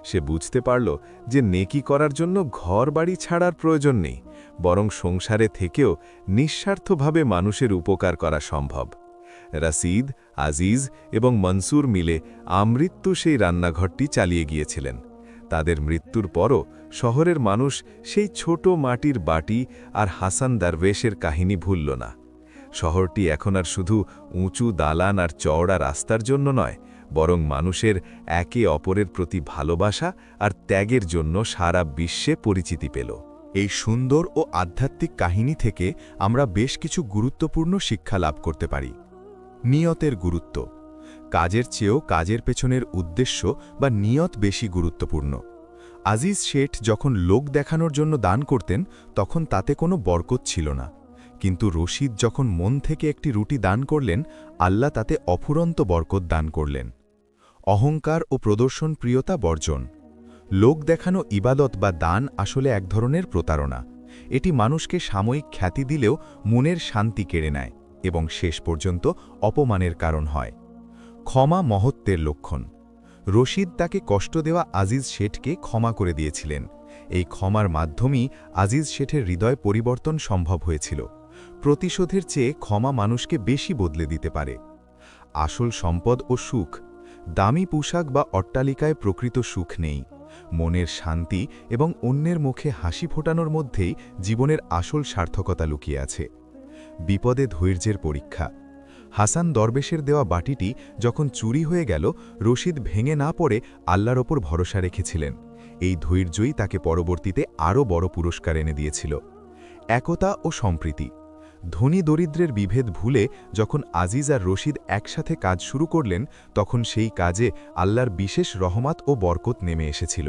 সে বুঝতে পারল যে নেকি করার জন্য ঘর বাড়ি ছাড়ার প্রয়োজন নেই, বরং সংসারে থেকেও নিঃস্বার্থভাবে মানুষের উপকার করা সম্ভব। রশিদ, আজিজ এবং মনসুর মিলে আমৃত্যু সেই রান্নাঘরটি চালিয়ে গিয়েছিলেন। তাদের মৃত্যুর পরও শহরের মানুষ সেই ছোট মাটির বাটি আর হাসান দরবেশের কাহিনী ভুলল না। শহরটি এখন আর শুধু উঁচু দালান আর চওড়া রাস্তার জন্য নয়, বরং মানুষের একে অপরের প্রতি ভালোবাসা আর ত্যাগের জন্য সারা বিশ্বে পরিচিতি পেল। এই সুন্দর ও আধ্যাত্মিক কাহিনী থেকে আমরা বেশ কিছু গুরুত্বপূর্ণ শিক্ষা লাভ করতে পারি। নিয়তের গুরুত্ব। কাজের চেয়েও কাজের পেছনের উদ্দেশ্য বা নিয়ত বেশি গুরুত্বপূর্ণ। আজিজ শেঠ যখন লোক দেখানোর জন্য দান করতেন তখন তাতে কোনো বরকত ছিল না, কিন্তু রশিদ যখন মন থেকে একটি রুটি দান করলেন, আল্লাহ তাতে অফুরন্ত বরকত দান করলেন। অহংকার ও প্রদর্শন প্রিয়তা বর্জন। লোক দেখানো ইবাদত বা দান আসলে এক ধরনের প্রতারণা। এটি মানুষকে সাময়িক খ্যাতি দিলেও মনের শান্তি কেড়ে নেয় এবং শেষ পর্যন্ত অপমানের কারণ হয়। ক্ষমা মহত্বের লক্ষণ। রশিদ তাকে কষ্ট দেওয়া আজিজ শেঠকে ক্ষমা করে দিয়েছিলেন। এই ক্ষমার মাধ্যমেই আজিজ শেঠের হৃদয় পরিবর্তন সম্ভব হয়েছিল। প্রতিশোধের চেয়ে ক্ষমা মানুষকে বেশি বদলে দিতে পারে। আসল সম্পদ ও সুখ। দামি পোশাক বা অট্টালিকায় প্রকৃত সুখ নেই। মনের শান্তি এবং অন্যের মুখে হাসি ফোটানোর মধ্যেই জীবনের আসল সার্থকতা লুকিয়ে আছে। বিপদে ধৈর্যের পরীক্ষা। হাসান দরবেশের দেওয়া বাটিটি যখন চুরি হয়ে গেল, রশিদ ভেঙে না পড়ে আল্লাহর ওপর ভরসা রেখেছিলেন। এই ধৈর্যই তাকে পরবর্তীতে আরও বড় পুরস্কার এনে দিয়েছিল। একতা ও সম্প্রীতি। ধনী দরিদ্রের বিভেদ ভুলে যখন আজিজ আর রশিদ একসাথে কাজ শুরু করলেন, তখন সেই কাজে আল্লাহর বিশেষ রহমত ও বরকত নেমে এসেছিল।